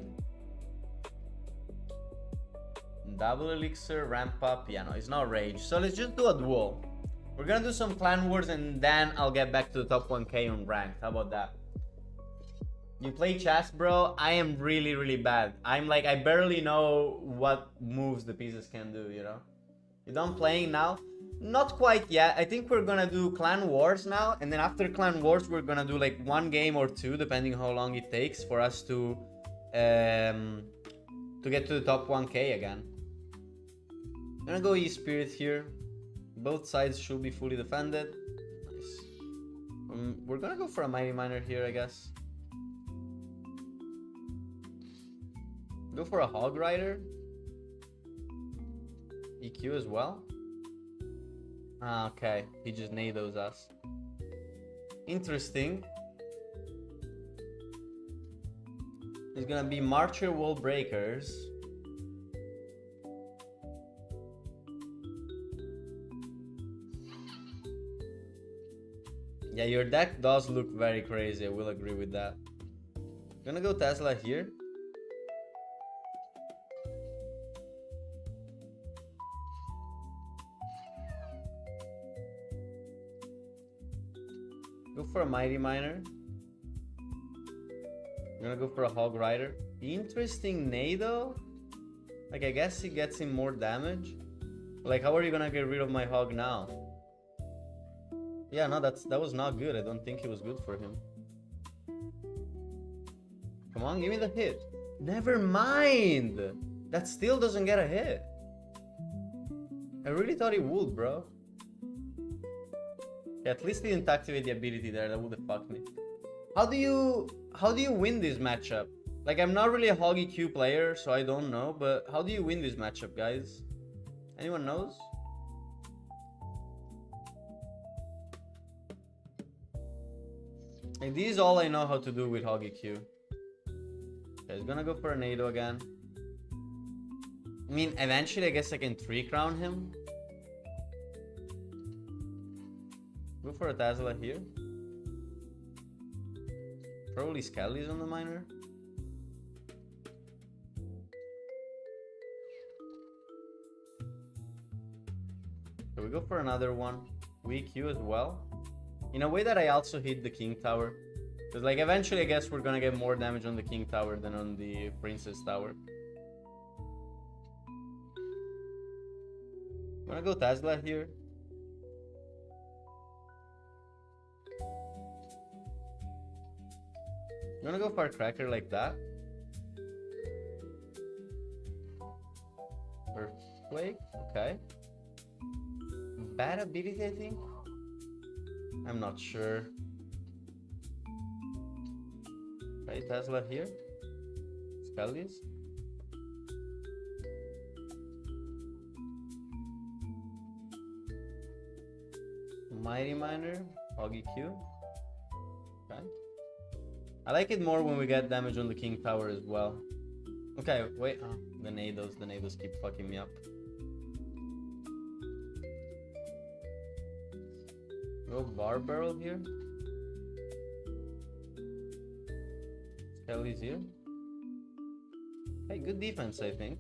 Double elixir, ramp up. Yeah, no, it's not Rage. So let's just do a duel. We're gonna do some Clan Wars and then I'll get back to the top 1k on ranked. How about that? You play chess, bro? I am really, really bad. I'm like, I barely know what moves the pieces can do, you know? You done playing now? Not quite yet. I think we're gonna do Clan Wars now, and then after Clan Wars, we're gonna do like one game or two, depending how long it takes for us to get to the top 1k again. I'm gonna go E-Spirit here. Both sides should be fully defended. Nice. We're gonna go for a Mighty Miner here, I guess. Go for a Hog Rider. EQ as well. Ah, okay. He just nados us. Interesting. It's gonna be Marcher Wall Breakers. Yeah, your deck does look very crazy. I will agree with that. Gonna go Tesla here. Go for a Mighty Miner. I'm gonna go for a Hog Rider. Interesting Nado. Like, I guess he gets him more damage. Like, how are you gonna get rid of my Hog now? Yeah, no, that was not good. I don't think it was good for him. Come on, give me the hit. Never mind. That still doesn't get a hit. I really thought it would, bro. Yeah, at least he didn't activate the ability there. That would have fucked me. How do you win this matchup? Like, I'm not really a Hog EQ player, so I don't know. But how do you win this matchup, guys? Anyone knows? Like, this is all I know how to do with Hog EQ. Okay, he's gonna go for a Nado again. I mean, eventually I guess I can 3-crown him. Go for a Tesla here. Probably Skelly's on the miner. So we go for another one. We EQ as well. In a way that I also hit the King Tower. Because, like, eventually I guess we're gonna get more damage on the King Tower than on the Princess Tower. I'm gonna go Tesla here. I'm gonna go Firecracker like that. Earthquake, okay. Bad ability, I think. I'm not sure. Okay, Tesla here. Skellies. Mighty Miner, Hog EQ. Okay. I like it more when we get damage on the King Tower as well. Okay, wait. Oh, the Nados keep fucking me up. Go Bar Barrel here. Skelly's here. Hey, good defense, I think.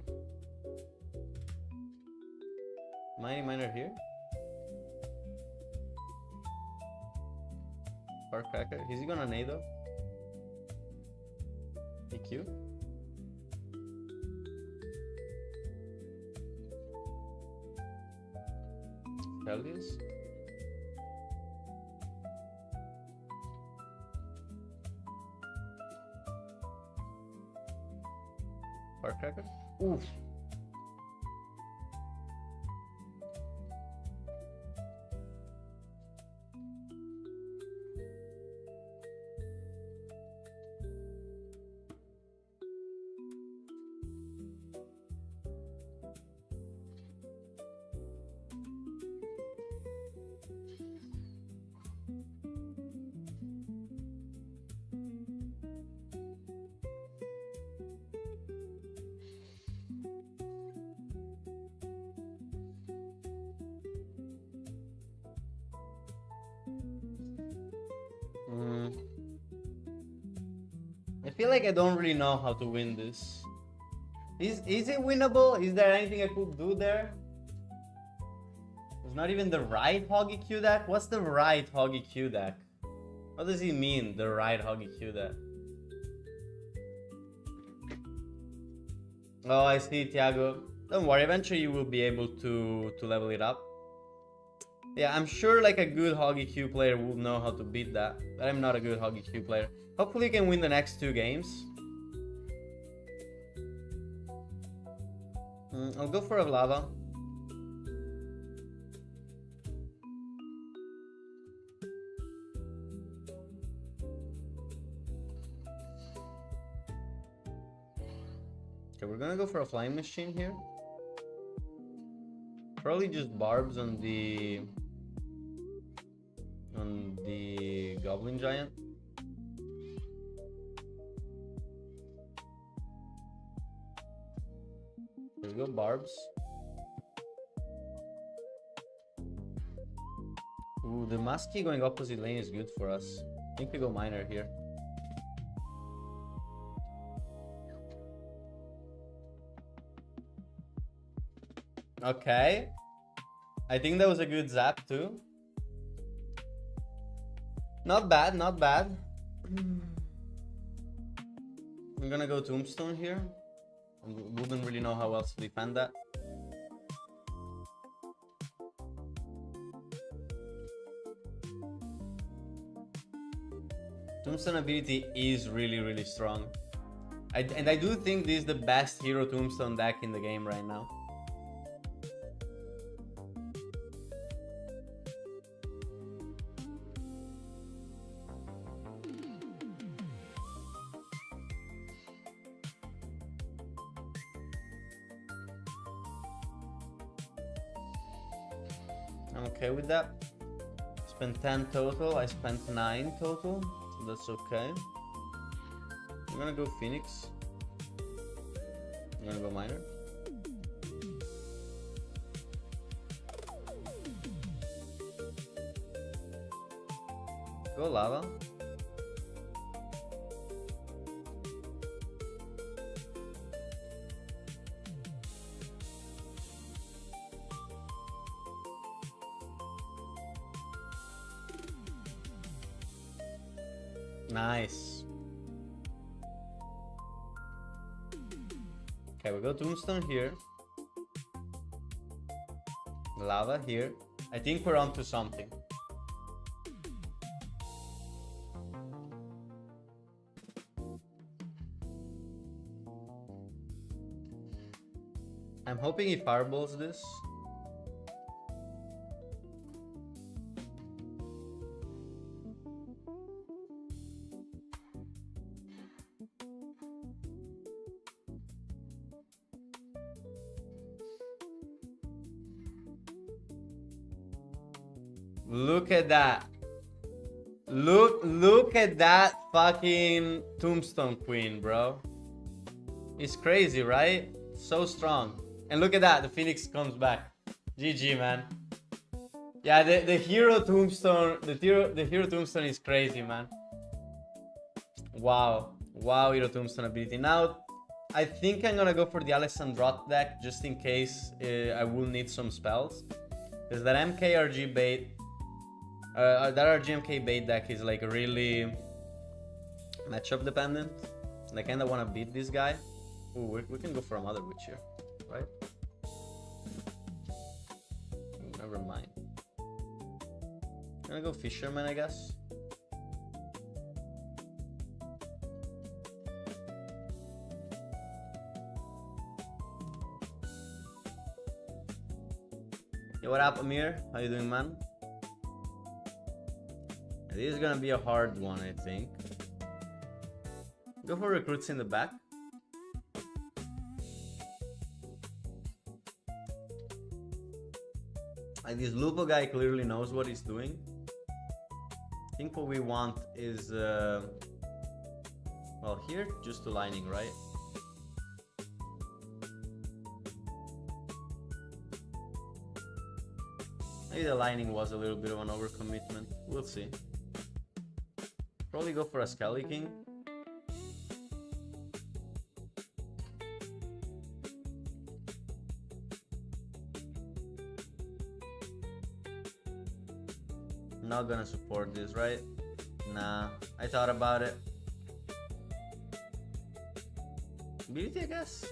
Mighty Miner here. Firecracker. Is he gonna Nado? EQ. Skellies. Firecracker. Oof. feel like I don't really know how to win this. Is it winnable? Is there anything I could do there? It's not even the right Hoggy Q deck? What's the right Hoggy Q deck? What does he mean, the right Hoggy Q deck? Oh, I see, Thiago. Don't worry, eventually you will be able to level it up. Yeah, I'm sure like a good Hoggy Q player will know how to beat that. But I'm not a good Hoggy Q player. Hopefully you can win the next 2 games. I'll go for a lava. Okay, we're gonna go for a flying machine here. Probably just barbs on the goblin giant. Let's go barbs. Ooh, the Muskie going opposite lane is good for us. I think we go miner here. Okay. I think that was a good zap too. Not bad, not bad. I'm gonna go tombstone here. I wouldn't really know how else to defend that. Tombstone ability is really strong. And I do think this is the best hero tombstone deck in the game right now. I'm okay with that. Spent 10 total, I spent 9 total, so that's okay. I'm gonna go Phoenix. I'm gonna go miner. Go lava. Nice. Okay, we go tombstone here. Lava here. I think we're onto something. I'm hoping he fireballs this. Look at that. Look at that fucking tombstone queen, bro. It's crazy, right? So strong. And look at that, the Phoenix comes back. GG, man. Yeah, the hero tombstone, the hero tombstone is crazy, man. Wow. Wow, hero tombstone ability. Now, I think I'm gonna go for the Alessandrot deck just in case I will need some spells. Because that MKRG bait, that RGMK bait deck is like really matchup dependent. And I kinda wanna beat this guy. Ooh, we can go for a Mother Witch here, right? Never mind. I'm gonna go Fisherman, I guess. Yo, what up, Amir? How you doing, man? This is gonna be a hard one, I think. Go for recruits in the back. Like, this Lupo guy clearly knows what he's doing. I think what we want is, well, here, just to lining, right? Maybe the lining was a little bit of an overcommitment. We'll see. Probably go for a Skelly King. Not gonna support this, right? Nah, I thought about it. Ability, I guess?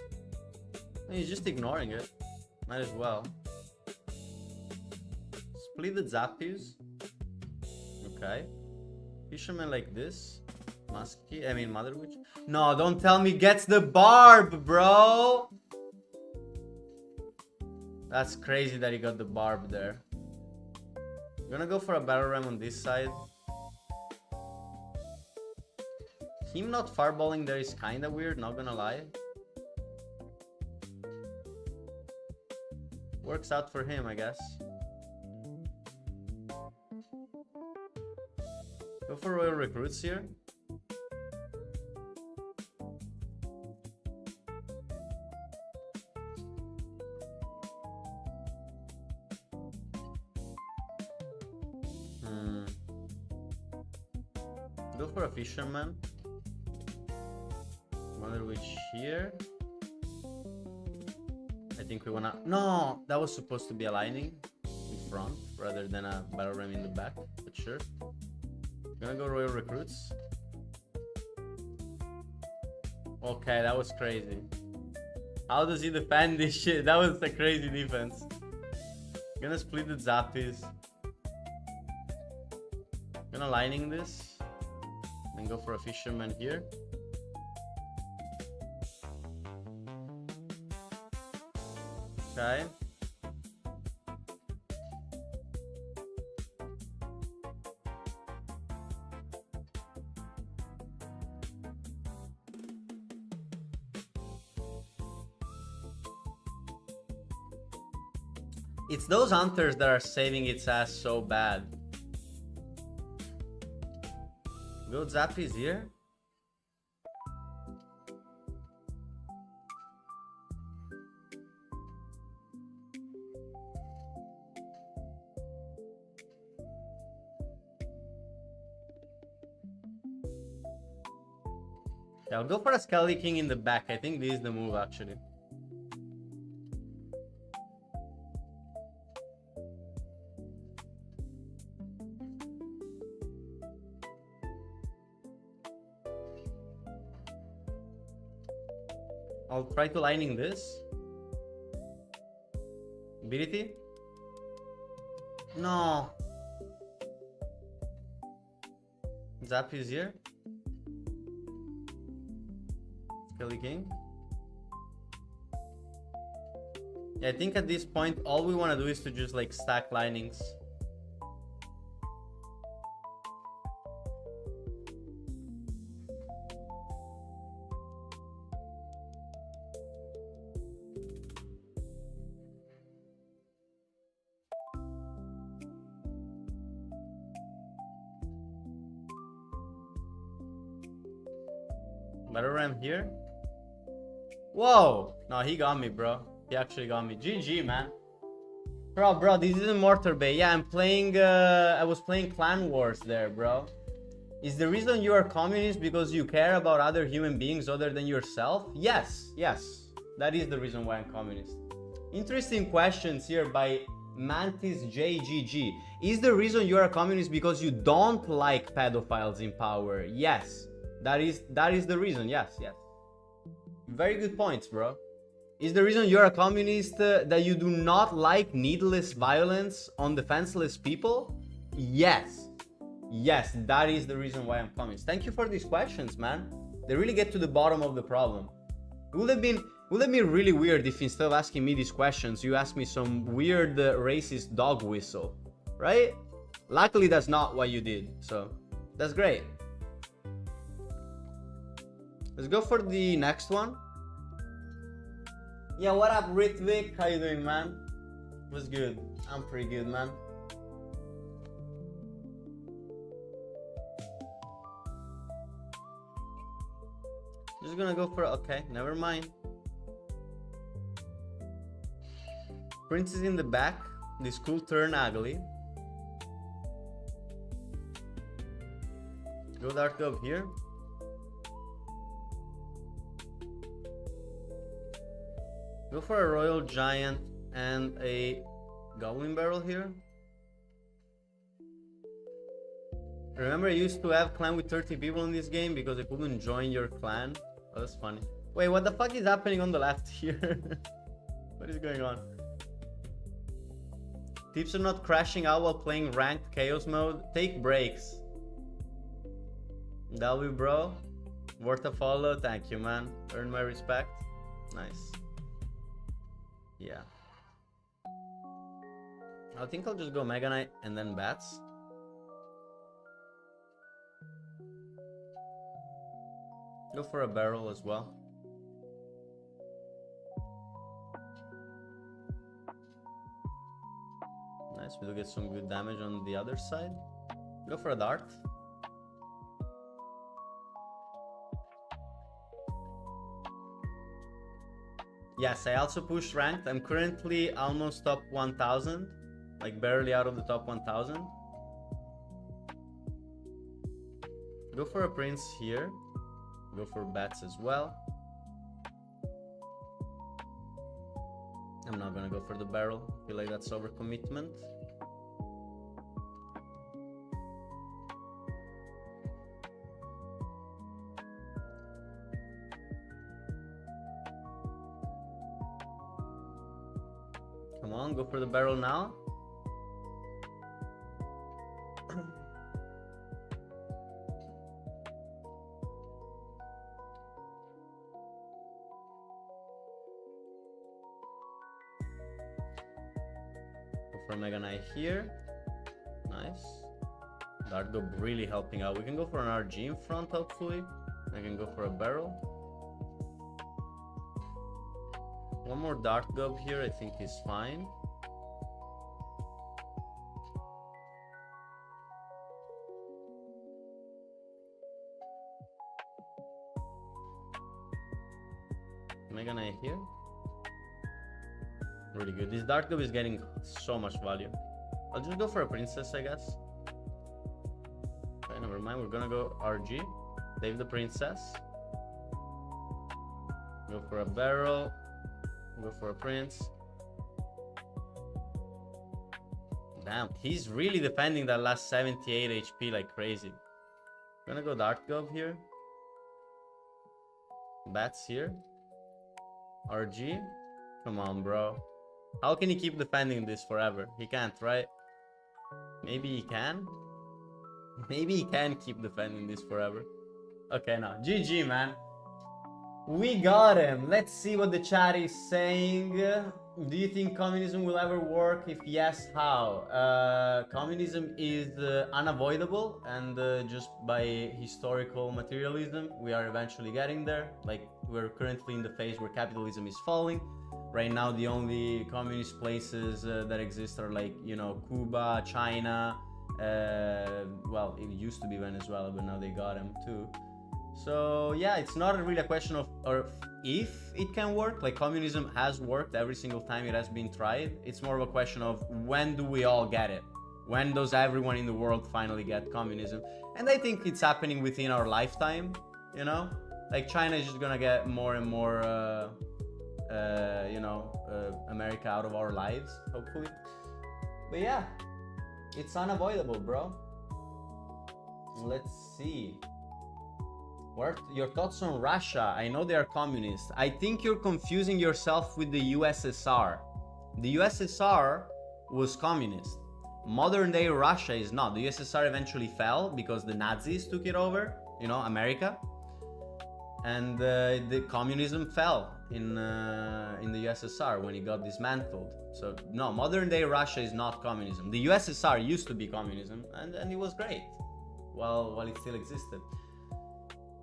He's just ignoring it. Might as well. Split the Zappies. Okay. Fisherman like this. Musky, I mean Mother Witch. No, don't tell me gets the barb, bro! That's crazy that he got the barb there. I'm gonna go for a Battle Ram on this side. Him not fireballing there is kinda weird, not gonna lie. Works out for him, I guess. Go for Royal Recruits here. Go for a Fisherman. Mother Witch here. I think we wanna... No! That was supposed to be a Lightning in front rather than a Battle Ram in the back, but sure. Gonna go Royal Recruits. Okay, that was crazy. How does he defend this shit? That was a crazy defense. Gonna split the Zappies. Gonna Lightning this. Then go for a Fisherman here. Okay. It's those hunters that are saving its ass so bad. Go Zappies here. Yeah, I'll go for a Skelly King in the back. I think this is the move actually. I'll try to Lightning this. Ability? No. Zap is here. Skelly King. Yeah, I think at this point all we want to do is to just like stack Lightnings. Battle Ram here. Whoa! No, he got me, bro. He actually got me. GG, man. Bro, this isn't Mortar Bay. Yeah, I'm playing, I was playing Clan Wars there, bro. Is the reason you are communist because you care about other human beings other than yourself? Yes. That is the reason why I'm communist. Interesting questions here by Mantis JGG. Is the reason you are a communist because you don't like pedophiles in power? Yes. That is the reason. Yes. Very good points, bro. Is the reason you're a communist that you do not like needless violence on defenseless people? Yes, that is the reason why I'm communist. Thank you for these questions, man. They really get to the bottom of the problem. It would have been really weird if instead of asking me these questions, you asked me some weird racist dog whistle, right? Luckily, that's not what you did, so that's great. Let's go for the next one. Yeah, what up, Ritvik? How you doing, man? What's good? I'm pretty good, man. Just gonna go for... Okay, never mind. Prince is in the back. This could turn ugly. Go Dark Dove here. Go for a Royal Giant and a Goblin Barrel here. Remember I used to have clan with 30 people in this game because I couldn't join your clan? Oh, that's funny. Wait, what the fuck is happening on the left here? What is going on? Tips on not crashing out while playing ranked chaos mode. Take breaks. W bro. Worth a follow. Thank you, man. Earn my respect. Nice. Yeah. I think I'll just go Mega Knight and then bats. Go for a barrel as well. Nice, we do get some good damage on the other side. Go for a dart. Yes, I also pushed ranked. I'm currently almost top 1000. Like barely out of the top 1000. Go for a prince here. Go for bats as well. I'm not gonna go for the barrel. I feel like that's overcommitment. Come on, go for the barrel now. For Mega Knight here. Nice. Dart Gob really helping out. We can go for an RG in front, hopefully. I can go for a barrel. One more Dart Gob here, I think is fine. Mega Knight here. Really good. This Dart Gob is getting so much value. I'll just go for a princess, I guess. Okay, never mind. We're gonna go RG. Save the princess. Go for a barrel. Go for a prince. Damn, he's really defending that last 78 HP like crazy. Gonna go Dart Gob here. Bats here. RG. Come on, bro. How can he keep defending this forever? He can't, right? Maybe he can? Maybe he can keep defending this forever. Okay, now. GG, man. We got him. Let's see what the chat is saying. Do you think communism will ever work? If yes, how? Communism is unavoidable, and just by historical materialism, we are eventually getting there. Like, we're currently in the phase where capitalism is falling. Right now, the only communist places that exist are like, you know, Cuba, China. Well, it used to be Venezuela, but now they got him too. So yeah, it's not really a question of or if it can work. Like, communism has worked every single time it has been tried. It's more of a question of when do we all get it? When does everyone in the world finally get communism? And I think it's happening within our lifetime, you know? Like, China is just gonna get more and more, you know, America out of our lives, hopefully. But yeah, it's unavoidable, bro. Let's see. What are your thoughts on Russia? I know they are communist. I think you're confusing yourself with the USSR. The USSR was communist. Modern day Russia is not. The USSR eventually fell because the Nazis took it over, you know, America. And the communism fell in the USSR when it got dismantled. So no, modern day Russia is not communism. The USSR used to be communism, and it was great while it still existed.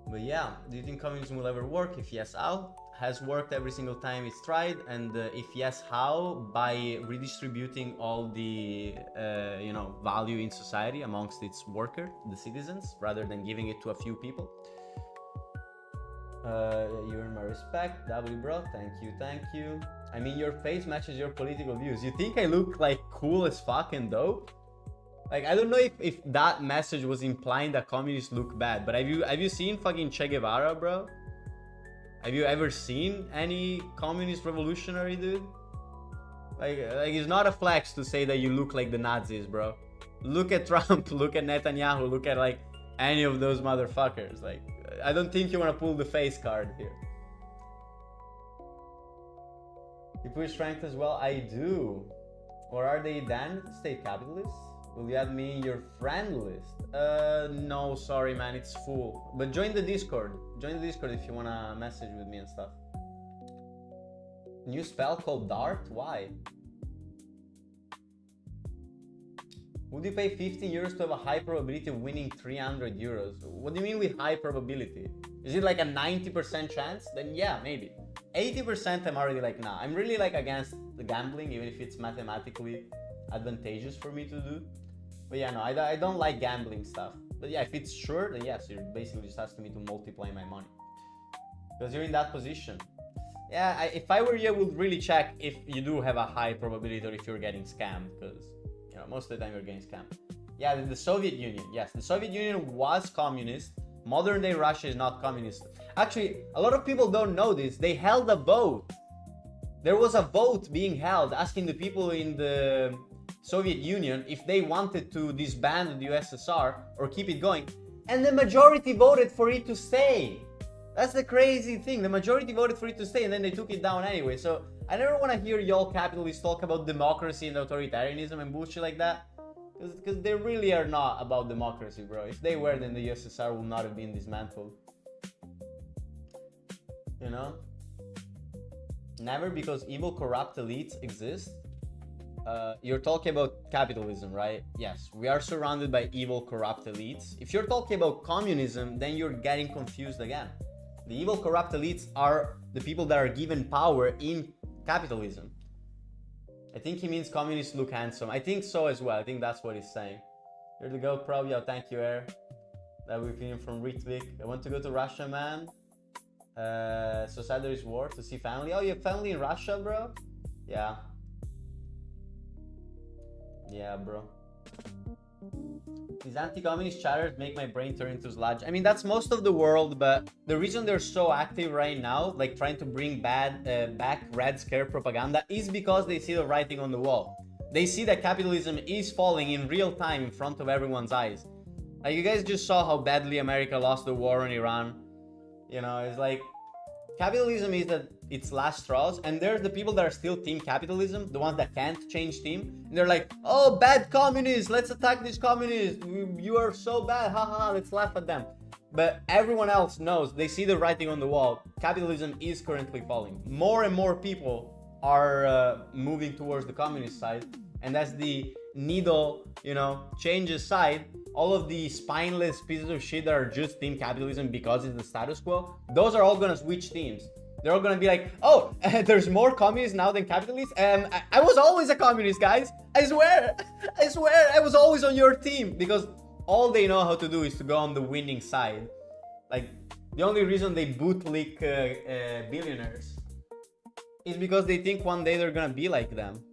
But yeah, do you think communism will ever work? If yes, how? Has worked every single time it's tried, and if yes, how? By redistributing all the you know, value in society amongst its workers, the citizens, rather than giving it to a few people. You earn my respect, W bro. Thank you. I mean, your face matches your political views. You think I look like cool as fuck and dope? Like, I don't know if that message was implying that communists look bad, but have you seen fucking Che Guevara, bro? Have you ever seen any communist revolutionary, dude? Like it's not a flex to say that you look like the Nazis, bro. Look at Trump, look at Netanyahu, look at like any of those motherfuckers. Like, I don't think you want to pull the face card here. You push strength as well? I do. Or are they then state capitalists? Will you add me in your friend list? No, sorry man, it's full. But join the Discord. Join the Discord if you wanna message with me and stuff. New spell called Dart? Why? Would you pay 50 euros to have a high probability of winning 300 euros? What do you mean with high probability? Is it like a 90% chance? Then yeah, maybe. 80% I'm already like, nah. I'm really like against the gambling, even if it's mathematically advantageous for me to do. But yeah, no, I don't like gambling stuff. But yeah, if it's sure, then yes, you're basically just asking me to multiply my money. Because you're in that position. Yeah, if I were you, I would really check if you do have a high probability or if you're getting scammed. Because, you know, most of the time you're getting scammed. Yeah, the Soviet Union. Yes, the Soviet Union was communist. Modern day Russia is not communist. Actually, a lot of people don't know this. They held a vote. There was a vote being held asking the people in the Soviet Union if they wanted to disband the USSR or keep it going. And the majority voted for it to stay. That's the crazy thing. The majority voted for it to stay and then they took it down anyway. So I never want to hear y'all capitalists talk about democracy and authoritarianism and bullshit like that. Because they really are not about democracy, bro. If they were, then the USSR would not have been dismantled. You know? Never, because evil, corrupt elites exist. You're talking about capitalism, right? Yes, we are surrounded by evil, corrupt elites. If you're talking about communism, then you're getting confused again. The evil, corrupt elites are the people that are given power in capitalism. I think he means communists look handsome. I think so as well. I think that's what he's saying. Here to go, probably. Oh, thank you, Air. That opinion from Ritvik. I want to go to Russia, man. So sad there is war to see family. Oh, you have family in Russia, bro? Yeah. Yeah, bro. These anti-communist chatters make my brain turn into sludge. I mean, that's most of the world, but the reason they're so active right now, like trying to bring back Red Scare propaganda, is because they see the writing on the wall. They see that capitalism is falling in real time in front of everyone's eyes. Like, you guys just saw how badly America lost the war on Iran. You know, it's like, capitalism is at its last straws, and there's the people that are still team capitalism, the ones that can't change team, and they're like, oh, bad communists, let's attack these communists, you are so bad, haha, let's laugh at them. But everyone else knows, they see the writing on the wall, capitalism is currently falling. More and more people are moving towards the communist side, and as the needle, you know, changes side, all of the spineless pieces of shit that are just team capitalism because it's the status quo, those are all gonna switch teams. They're all gonna be like, oh, there's more communists now than capitalists. I was always a communist, guys. I swear, I was always on your team. Because all they know how to do is to go on the winning side. Like, the only reason they bootlick billionaires is because they think one day they're gonna be like them.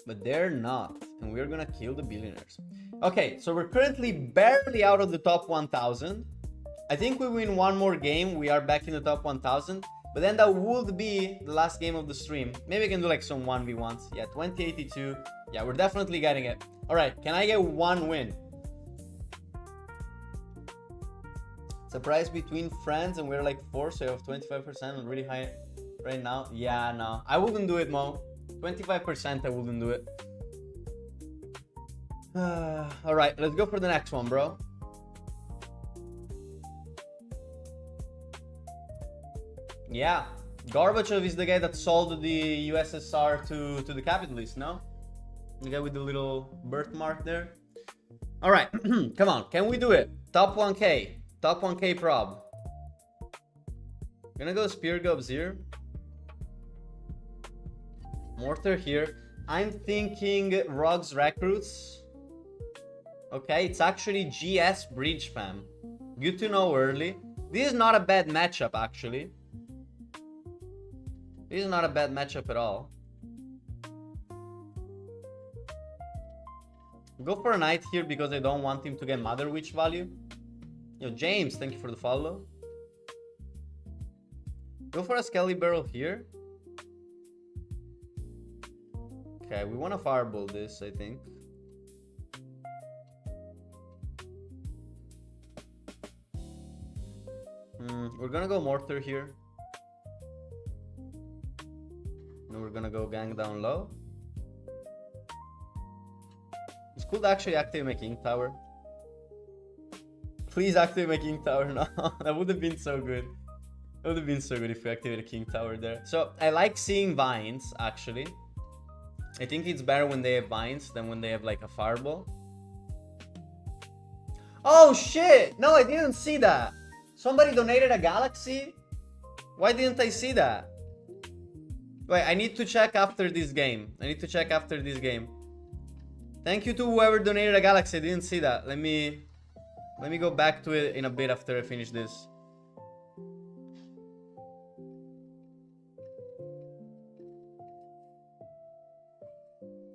But they're not, and we're gonna kill the billionaires. Okay, so we're currently barely out of the top 1000. I think we win one more game, we are back in the top 1000. But then that would be the last game of the stream. Maybe I can do like some 1v1s. Yeah, 2082. Yeah, we're definitely getting it. Alright, can I get one win? It's a price between friends and we're like 4, so you have 25% and really high right now. Yeah, no, I wouldn't do it, Mo. 25% I wouldn't do it. Alright, let's go for the next one, bro. Yeah, Gorbachev is the guy that sold the USSR to the capitalists, no? The guy with the little birthmark there. Alright, come on, can we do it? Top 1k, top 1k prob. Gonna go Spear Gobs here. Mortar here. I'm thinking Rogues Recruits. Okay, it's actually GS Bridge Spam. Good to know early. This is not a bad matchup, actually. This is not a bad matchup at all. Go for a knight here because I don't want him to get Mother Witch value. Yo, James, thank you for the follow. Go for a Skelly Barrel here. Okay, we want to fireball this, I think. We're gonna go Mortar here. And we're gonna go gang down low. It's cool to actually activate my King Tower. Please activate my King Tower now. That would have been so good. It would have been so good if we activated King Tower there. So I like seeing vines, actually. I think it's better when they have vines than when they have like a fireball. Oh shit! No, I didn't see that. Somebody donated a galaxy? Why didn't I see that? Wait, I need to check after this game. Thank you to whoever donated a galaxy. I didn't see that. Let me go back to it in a bit after I finish this.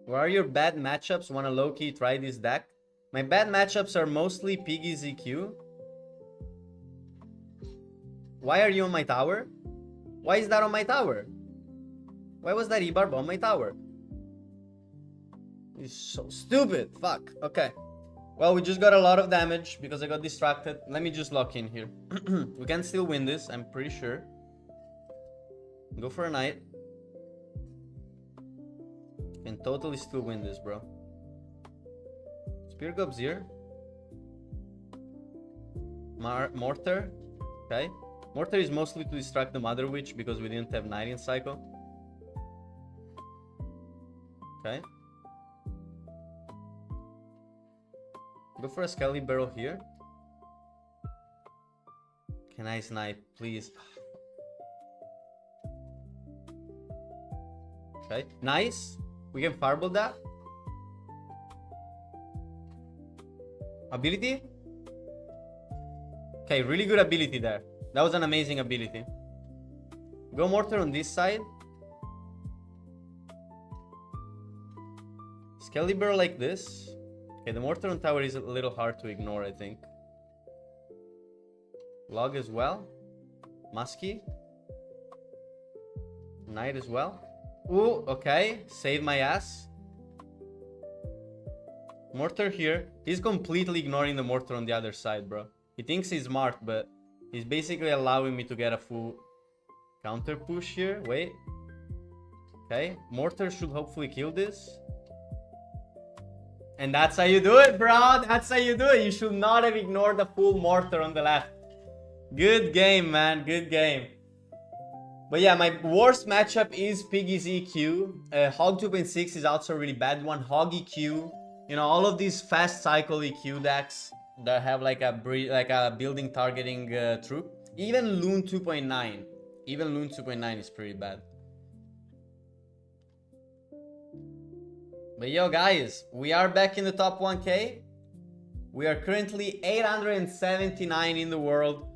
What are your bad matchups? Wanna low-key try this deck? My bad matchups are mostly Piggy ZQ. Why are you on my tower? Why is that on my tower? Why was that E-Barb on my tower? It's so stupid. Fuck. Okay. Well, we just got a lot of damage because I got distracted. Let me just lock in here. We can still win this, I'm pretty sure. Go for a knight. Can totally still win this, bro. Spear Gob's here. Mortar. Okay. Mortar is mostly to distract the Mother Witch because we didn't have Knight in cycle. Okay. Go for a Skelly Barrel here. Can I snipe, please? Okay, nice. We can fireball that. Ability? Okay, really good ability there. That was an amazing ability. Go Mortar on this side. Skelly Barrel like this. Okay, the Mortar on tower is a little hard to ignore, I think. Log as well. Musky. Knight as well. Ooh, okay. Save my ass. Mortar here. He's completely ignoring the Mortar on the other side, bro. He thinks he's smart, but he's basically allowing me to get a full counter push here. Wait. Okay. Mortar should hopefully kill this. And that's how you do it, bro. That's how you do it. You should not have ignored the full Mortar on the left. Good game, man. Good game. But yeah, my worst matchup is Piggy's EQ. Hog 2.6 is also a really bad one. Hog EQ. You know, all of these fast cycle EQ decks that have like a building targeting troop. Even Loon 2.9. Even Loon 2.9 is pretty bad. But yo, guys, we are back in the top 1K. We are currently 879 in the world.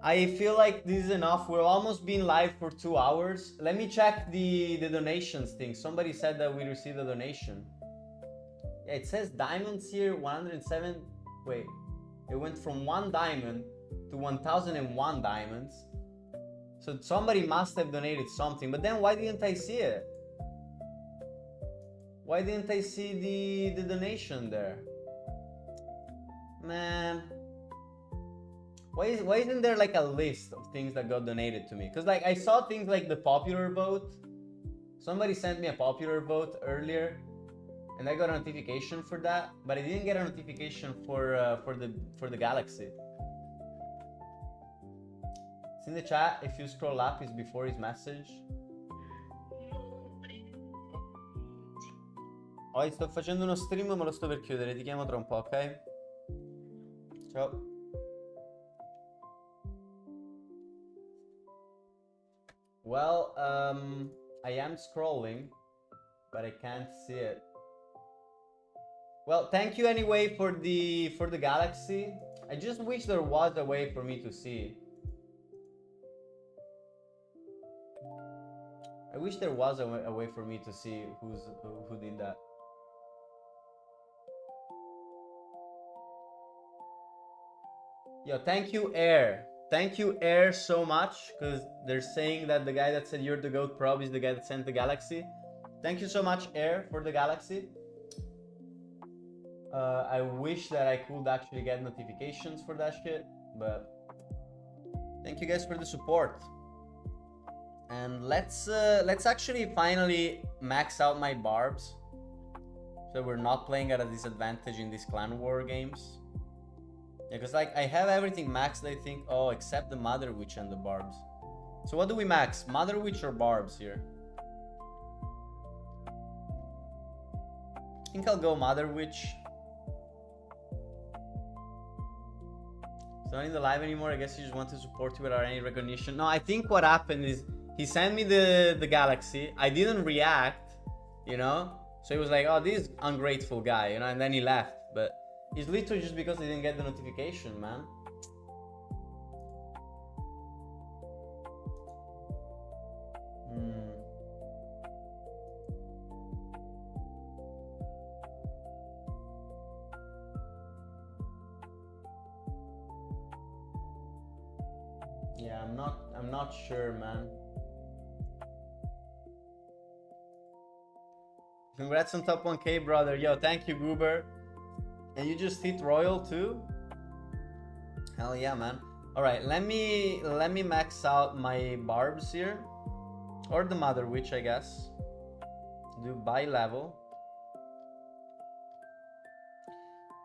I feel like this is enough. We're almost been live for 2 hours. Let me check the donations thing. Somebody said that we received a donation. Yeah, it says diamonds here, 107. Wait, it went from 1 diamond to 1001 diamonds. So somebody must have donated something. But then why didn't I see it? Why didn't I see the donation there? Man. Why isn't there like a list of things that got donated to me? Because like I saw things like the popular vote. Somebody sent me a popular vote earlier, and I got a notification for that, but I didn't get a notification for the galaxy. It's in the chat. If you scroll up, it's before his message. Oh, sto facendo uno stream, ma lo sto per chiudere. Ti chiamo tra un po', ok? Ciao. Well, I am scrolling, but I can't see it. Well, thank you anyway for the galaxy. I just wish there was a way for me to see. I wish there was a way for me to see who did that. Yo, thank you, Air. Thank you, Air, so much, because they're saying that the guy that said you're the GOAT probably is the guy that sent the galaxy. Thank you so much, Air, for the galaxy. I wish that I could actually get notifications for that shit, but Thank you guys for the support. And let's actually finally max out my barbs, so we're not playing at a disadvantage in these clan war games. Yeah, because like I have everything maxed, I think. Oh, except the Mother Witch and the barbs. So what do we max? Mother Witch or barbs here? I think I'll go Mother Witch. It's not in the live anymore. I guess he just wanted to support you without any recognition. No, I think what happened is he sent me the galaxy. I didn't react, you know? So he was like, oh, this ungrateful guy, you know? And then he left. But it's literally just because he didn't get the notification, man. Yeah, I'm not sure, man. Congrats on top 1K, brother. Yo, thank you, Goober. And you just hit Royal too? Hell yeah, man. Alright, let me max out my barbs here. Or the Mother Witch, I guess. Do by level.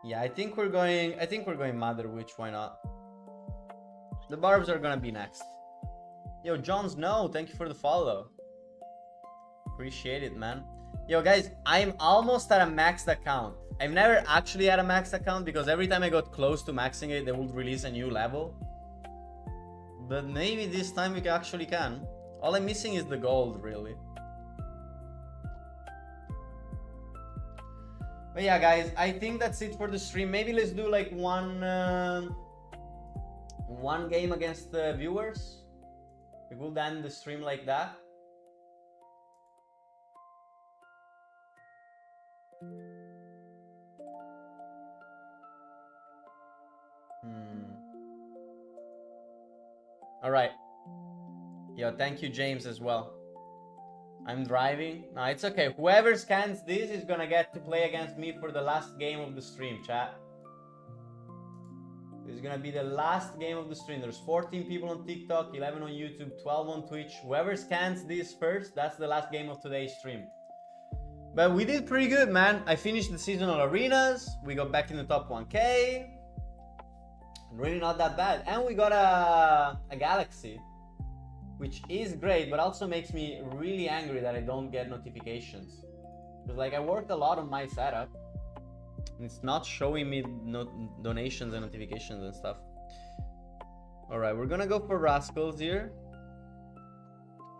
Yeah, I think we're going Mother Witch, why not? The barbs are gonna be next. Yo, Jon Snow, thank you for the follow. Appreciate it, man. Yo, guys, I'm almost at a maxed account. I've never actually had a maxed account because every time I got close to maxing it, they would release a new level. But maybe this time we actually can. All I'm missing is the gold, really. But yeah, guys, I think that's it for the stream. Maybe let's do like one game against the viewers. We will end the stream like that. All right. Yo, thank you, James, as well. I'm driving. No, it's okay. Whoever scans this is gonna get to play against me for the last game of the stream, chat. This is gonna be the last game of the stream. There's 14 people on TikTok, 11 on YouTube, 12 on Twitch. Whoever scans this first, that's the last game of today's stream. But we did pretty good, man. I finished the seasonal arenas. We got back in the top 1K. Really not that bad. And we got a galaxy, which is great, but also makes me really angry that I don't get notifications. Because like I worked a lot on my setup. And it's not showing me donations and notifications and stuff. Alright, we're gonna go for Rascals here.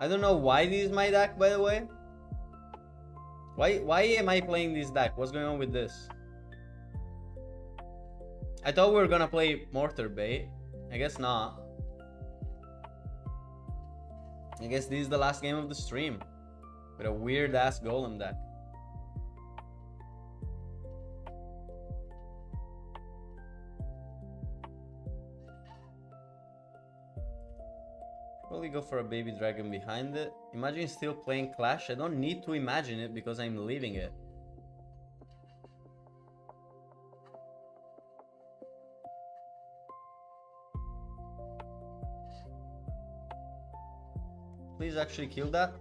I don't know why this is my deck, by the way. Why am I playing this deck? What's going on with this? I thought we were gonna play Mortar bait. I guess not. I guess this is the last game of the stream. With a weird ass golem deck. Probably go for a baby dragon behind it. Imagine still playing Clash. I don't need to imagine it because I'm leaving it. Please actually kill that.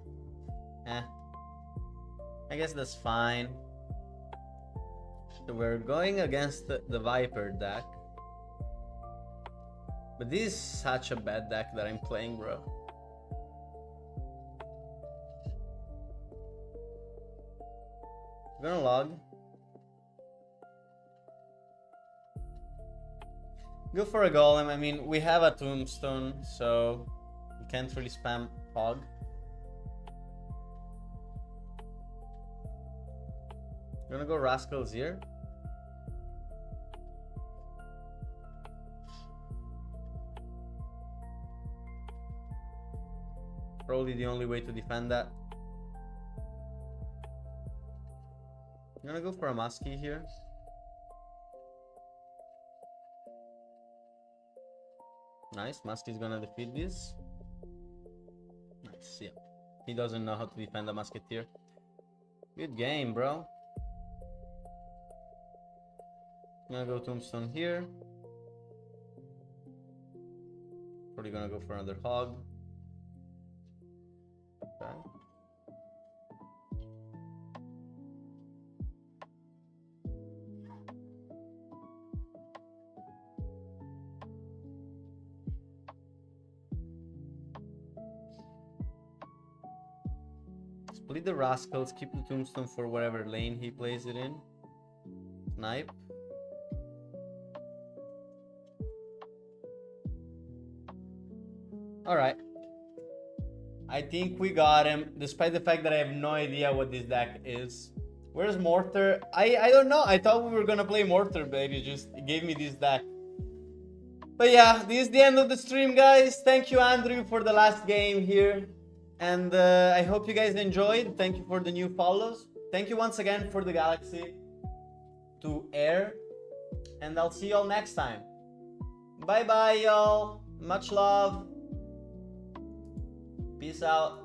I guess that's fine. So we're going against the Viper deck. But this is such a bad deck that I'm playing, bro. I'm gonna log. Go for a golem. I mean, we have a tombstone, so you can't really spam hog. Gonna go Rascals here. Probably the only way to defend that. I'm gonna go for a Muskie here. Nice, Muskie's gonna defeat this. Nice, yeah. He doesn't know how to defend a Musketeer. Good game, bro. I'm gonna go Tombstone here. For Probably gonna go for another hog. Okay. Split the rascals, keep the tombstone for whatever lane he plays it in. Snipe. Alright. I think we got him, despite the fact that I have no idea what this deck is. Where's Mortar? I don't know. I thought we were gonna play Mortar, but he just gave me this deck. But yeah, this is the end of the stream, guys. Thank you, Andrew, for the last game here. And I hope you guys enjoyed. Thank you for the new follows. Thank you once again for the Galaxy to air. And I'll see y'all next time. Bye-bye, y'all. Much love. Peace out.